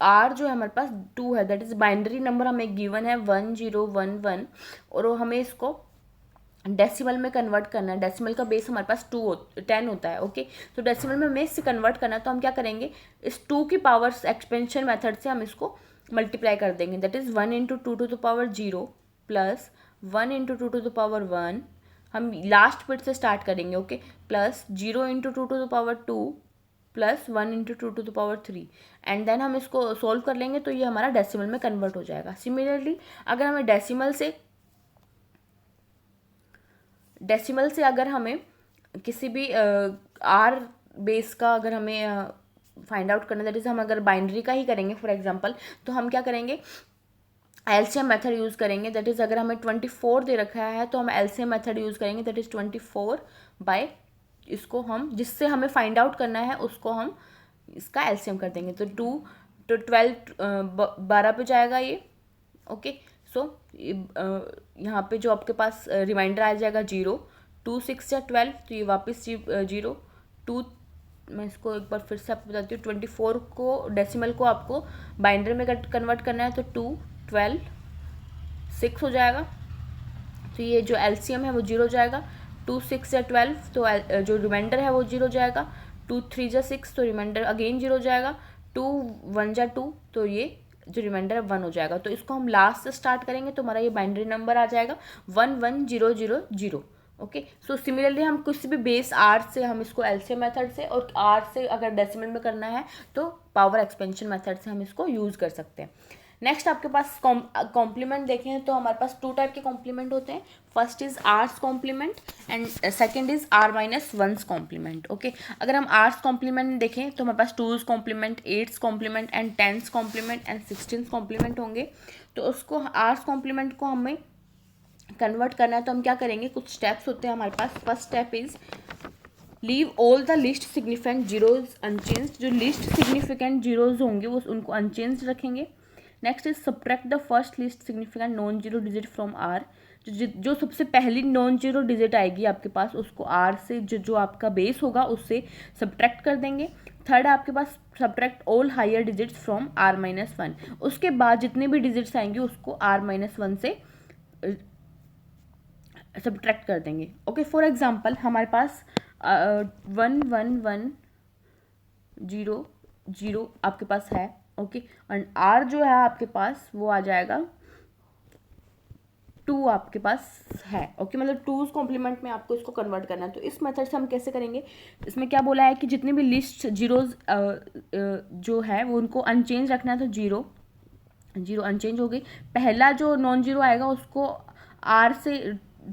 आर जो है हमारे पास 2 है, दैट इज बाइनरी नंबर हमें गिवन है 1011 और वो हमें इसको डेसिमल में कन्वर्ट करना है। डेसिमल का बेस हमारे पास 10 होता है। ओके, तो डेसिमल में हमें इससे कन्वर्ट करना है तो हम क्या करेंगे, इस 2 की पावर एक्सपेंशन मेथड से हम इसको मल्टीप्लाई कर देंगे। That is 1 into 2 to the power 0 plus 1 into 2 to the power 1, हम लास्ट बिट से स्टार्ट करेंगे। Okay, plus 0 into 2 to the power 2 plus 1 into 2 to the power 3, and then हम इसको सोल्व कर लेंगे तो ये हमारा डेसिमल में कन्वर्ट हो जाएगा। सिमिलरली अगर हमें डेसिमल से अगर हमें किसी भी आर बेस का अगर हमें फाइंड आउट करना, दैट इज हम अगर बाइनरी का ही करेंगे फॉर एग्जांपल, तो हम क्या करेंगे, एलसीएम मेथड यूज़ करेंगे। दैट इज़ अगर हमें 24 दे रखा है तो हम एलसीएम मेथड यूज़ करेंगे, दैट इज़ 24 बाय इसको हम जिससे हमें फाइंड आउट करना है उसको हम इसका एलसीएम कर देंगे तो 2 तो 12 पे जाएगा ये। ओके, सो यहाँ पे जो आपके पास रिमाइंडर आ जाएगा 0, 2 6 या 12 तो ये वापस 0 2, मैं इसको एक बार फिर से आपको बताती हूँ। 24 को डेसिमल को आपको बाइनरी में कन्वर्ट करना है तो 2 12 6 हो जाएगा, तो ये जो एलसीएम है वो 0 हो जाएगा। 2 6 या 12 तो जो रिमाइंडर है वो 0 हो जाएगा। 2 3 या 6 तो रिमाइंडर अगेन 0 हो जाएगा। 2 1 या 2 तो ये जो रिमाइंडर है 1 हो जाएगा। तो इसको हम लास्ट से स्टार्ट करेंगे तो हमारा ये बाइनरी नंबर आ जाएगा 1 1 0 0 0। ओके, सो सिमिलरली हम किसी भी बेस आर से हम इसको एलसीएम मेथड से, और आर से अगर डेसिमल में करना है तो पावर एक्सपेंशन मेथड से हम इसको यूज़ कर सकते हैं। नेक्स्ट आपके पास कॉम्प्लीमेंट देखें तो हमारे पास 2 टाइप के कॉम्प्लीमेंट होते हैं। First is R's complement and second is R-1 complement. Okay, अगर हम आर्स कॉम्प्लीमेंट देखें तो हमारे पास 2s complement, 8s complement and 10s complement and 16s complement होंगे। तो उसको आर्स कॉम्प्लीमेंट को हमें कन्वर्ट करना है तो हम क्या करेंगे, कुछ स्टेप्स होते हैं हमारे पास। First step is leave all the least significant zeros unchanged. जो लिस्ट सिग्निफिकेंट जीरोज होंगे वो उनको अनचेंज्ड रखेंगे। Next is subtract the first least significant non zero digit from R. जो सबसे पहली नॉन जीरो डिजिट आएगी आपके पास उसको आर से जो आपका बेस होगा उससे सब्ट्रैक्ट कर देंगे। थर्ड आपके पास subtract all higher digits from R minus one. उसके बाद जितने भी डिजिट्स आएंगे उसको आर माइनस वन से सब्ट्रैक्ट कर देंगे। ओके, फॉर एग्जाम्पल हमारे पास 1 1 1 0 0 आपके पास है। ओके, और आर जो है आपके पास वो आ जाएगा 2 आपके पास है। ओके, मतलब 2's कॉम्प्लीमेंट में आपको इसको कन्वर्ट करना है। तो इस मेथड से हम कैसे करेंगे, इसमें क्या बोला है कि जितने भी लिस्ट जीरोज जो है वो उनको अनचेंज रखना है। तो 0 0 अनचेंज हो गई। पहला जो नॉन जीरो आएगा उसको आर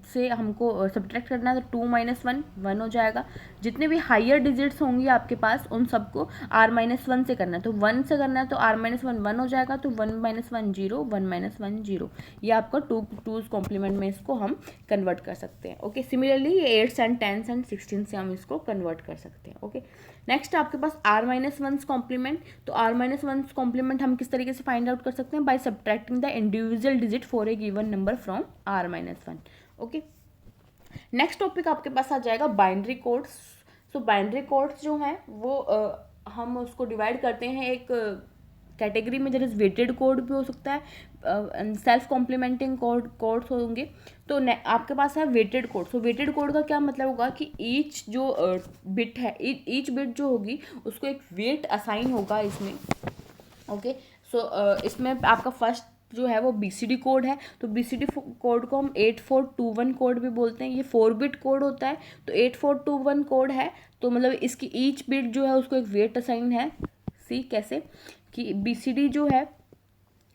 से हमको सब्ट्रैक्ट करना है। तो 2 माइनस 1 1 हो जाएगा। जितने भी हायर डिजिट्स होंगी आपके पास उन सबको आर माइनस 1 से करना है। तो 1 से करना है तो आर माइनस 1 1 हो जाएगा। तो 1 माइनस 1 0 1 माइनस 1 0। ये आपका 2's कॉम्प्लीमेंट में इसको हम कन्वर्ट कर सकते हैं। ओके, सिमिलरली ये 8s एंड 10s एंड 16 से हम इसको कन्वर्ट कर सकते हैं। ओके, नेक्स्ट आपके पास आर माइनस 1's कॉम्प्लीमेंट। तो आर माइनस 1's कॉम्प्लीमेंट हम किस तरीके से फाइंड आउट कर सकते हैं, by subtracting the individual digit for a given number from R minus 1। Okay, next topic आपके पास आ जाएगा binary codes. So binary codes जो हैं वो हम उसको डिवाइड करते हैं एक कैटेगरी में, जैसे वेटेड कोड भी हो सकता है, सेल्फ कॉम्प्लीमेंटिंग कोड्स होंगे। तो आपके पास है वेटेड कोड। सो वेटेड कोड का क्या मतलब होगा कि ईच जो बिट है, ईच बिट जो होगी उसको एक वेट असाइन होगा इसमें। ओके, सो इसमें आपका फर्स्ट जो है वो BCD कोड है। तो BCD कोड को हम 8421 कोड भी बोलते हैं। ये 4 बिट कोड होता है। तो 8421 कोड है तो मतलब इसकी ईच बिट जो है उसको एक वेट असाइन है। सी कैसे कि BCD जो है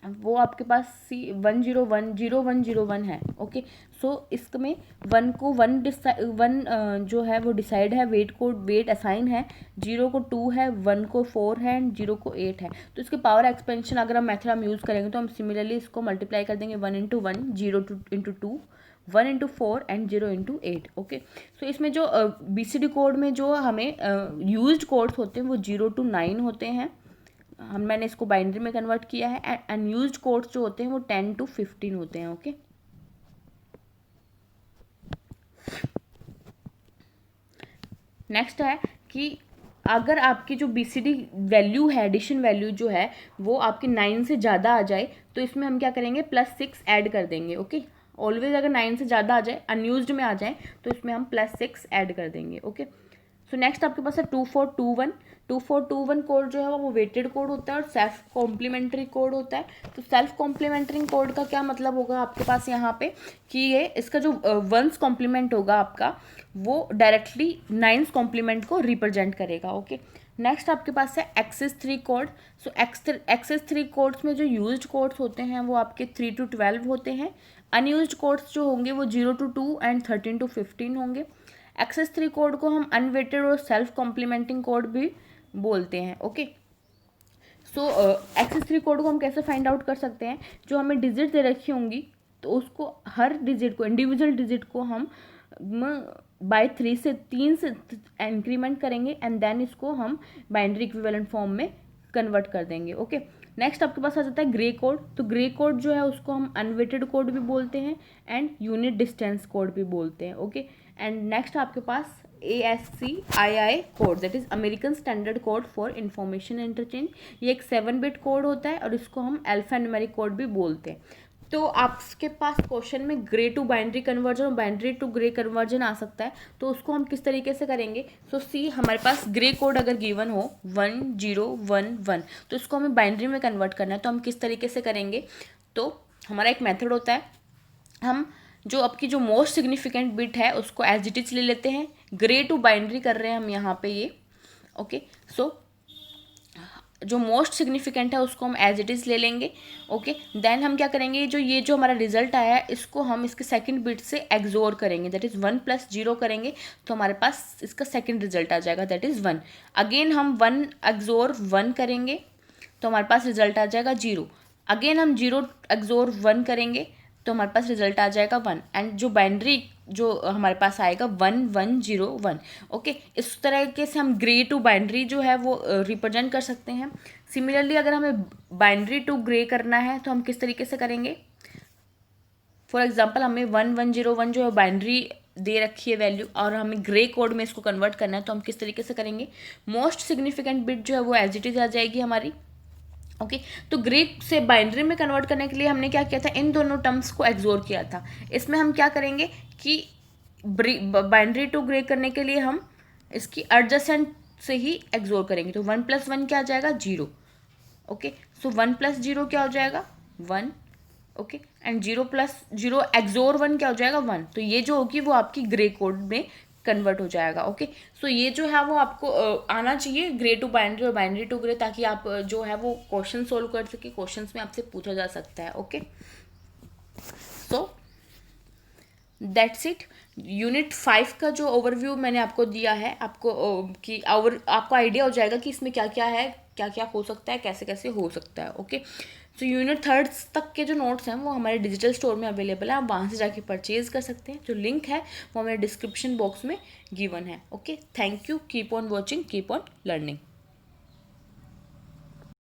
वो आपके पास C 10101 है। ओके, सो इसमें 1 को 1 जो है वो डिसाइड है, वेट को वेट असाइन है, 0 को 2 है, 1 को 4 है एंड 0 को 8 है। तो इसके पावर एक्सपेंशन अगर हम मेथड हम यूज़ करेंगे तो हम सिमिलरली इसको मल्टीप्लाई कर देंगे 1 into 1, 0 into 2, 1 into 4 and 0 into 8। Okay, so इसमें जो BCD कोड में जो हमें यूज्ड कोड्स होते हैं वो 0 to 9 होते हैं। मैंने इसको बाइनरी में कन्वर्ट किया है। एंड अनयूज्ड कोड्स जो होते हैं वो 10 to 15 होते हैं। ओके, नेक्स्ट है कि अगर आपकी जो BCD वैल्यू है, एडिशन वैल्यू जो है वो आपकी 9 से ज़्यादा आ जाए तो इसमें हम क्या करेंगे, +6 ऐड कर देंगे। ओके, ऑलवेज अगर 9 से ज़्यादा आ जाए, अनयूज्ड में आ जाए तो इसमें हम +6 ऐड कर देंगे। ओके, सो नेक्स्ट आपके पास है 2421। 2421 कोड जो है वो वेटेड कोड होता है और सेल्फ कॉम्प्लीमेंट्री कोड होता है। तो सेल्फ कॉम्प्लीमेंट्री कोड का क्या मतलब होगा आपके पास यहाँ पे कि ये इसका जो 1's कॉम्प्लीमेंट होगा आपका वो डायरेक्टली 9's कॉम्प्लीमेंट को रिप्रेजेंट करेगा। ओके, नेक्स्ट आपके पास है एक्सेस 3 कोड। सो एक्सेस 3 कोड्स में जो यूज्ड कोड्स होते हैं वो आपके 3 to 12 होते हैं। अनयूज्ड कोड्स जो होंगे वो 0 to 2 एंड 13 to 15 होंगे। एक्सेस 3 कोड को हम अनवेटेड और सेल्फ कॉम्प्लीमेंटिंग कोड भी बोलते हैं। ओके, सो एक्सेस 3 कोड को हम कैसे फाइंड आउट कर सकते हैं, जो हमें डिजिट दे रखी होंगी तो उसको हर डिजिट को, इंडिविजुअल डिजिट को हम बाय 3 से इंक्रीमेंट करेंगे एंड देन इसको हम बाइनरी इक्विवेलेंट फॉर्म में कन्वर्ट कर देंगे। ओके, नेक्स्ट आपके पास आ जाता है ग्रे कोड। तो ग्रे कोड जो है उसको हम अनवेटेड कोड भी बोलते हैं एंड यूनिट डिस्टेंस कोड भी बोलते हैं। ओके, एंड नेक्स्ट आपके पास ASCII code, that is American standard code for information interchange. ये एक 7 बिट कोड होता है और इसको हम अल्फा न्यूमेरिक कोड भी बोलते हैं। तो आपके पास क्वेश्चन में ग्रे टू बाइनरी कन्वर्जन और बाइनरी टू ग्रे कन्वर्जन आ सकता है, तो उसको हम किस तरीके से करेंगे। सो सी हमारे पास ग्रे कोड अगर गिवन हो 1 0 1 1 तो इसको हमें बाइनरी में कन्वर्ट करना है। तो हम किस तरीके से करेंगे, तो हमारा एक मेथड होता है, हम जो आपकी जो मोस्ट सिग्निफिकेंट बिट है उसको एज इट इज ले लेते हैं। ग्रे टू बाइनरी कर रहे हैं हम यहाँ पे ये। ओके, सो जो मोस्ट सिग्निफिकेंट है उसको हम एज इट इज़ ले लेंगे। ओके, देन हम क्या करेंगे, जो हमारा रिजल्ट आया है इसको हम इसके सेकंड बिट से एक्सोर करेंगे, दैट इज़ 1 + 0 करेंगे तो हमारे पास इसका सेकंड रिजल्ट आ जाएगा, दैट इज़ 1। अगेन हम 1 एक्सोर 1 करेंगे तो हमारे पास रिजल्ट आ जाएगा 0। अगेन हम 0 एक्सोर 1 करेंगे तो हमारे पास रिजल्ट आ जाएगा 1। एंड जो बाइनरी जो हमारे पास आएगा 1101। ओके, इस तरीके से हम ग्रे टू बाइनरी जो है वो रिप्रेजेंट कर सकते हैं। सिमिलरली अगर हमें बाइनरी टू ग्रे करना है तो हम किस तरीके से करेंगे? फॉर एग्जाम्पल हमें 1101 जो है बाइनरी दे रखी है वैल्यू, और हमें ग्रे कोड में इसको कन्वर्ट करना है, तो हम किस तरीके से करेंगे? मोस्ट सिग्निफिकेंट बिट जो है वो एज इट इज आ जाएगी हमारी। ओके, तो ग्रे से बाइनरी में कन्वर्ट करने के लिए हमने क्या किया था? इन दोनों टर्म्स को एक्सोर किया था। इसमें हम क्या करेंगे कि बाइनरी टू ग्रे करने के लिए हम इसकी एडजेसेंट से ही एक्सोर करेंगे। तो 1 + 1 क्या आ जाएगा? 0। ओके, सो 1 + 0 क्या हो जाएगा? 1। ओके, एंड 0 + 0 एक्सोर 1 क्या हो जाएगा? 1। तो ये जो होगी वो आपकी ग्रे कोड में कन्वर्ट हो जाएगा। ओके, सो ये जो है वो आपको आना चाहिए ग्रे टू बाइनरी और बाइनरी टू ग्रे, ताकि आप जो है वो क्वेश्चन सोल्व कर सके। क्वेश्चंस में आपसे पूछा जा सकता है। Okay, so that's it. Unit 5 का जो ओवरव्यू मैंने आपको दिया है, आपको आपको आइडिया हो जाएगा कि इसमें क्या क्या है, क्या क्या हो सकता है, कैसे कैसे हो सकता है। ओके, सो यूनिट 3 तक के जो नोट्स हैं वो हमारे डिजिटल स्टोर में अवेलेबल है, आप वहाँ से जाके परचेज कर सकते हैं। जो लिंक है वो हमारे डिस्क्रिप्शन बॉक्स में गिवन है। Okay, thank you, keep on watching, keep on learning.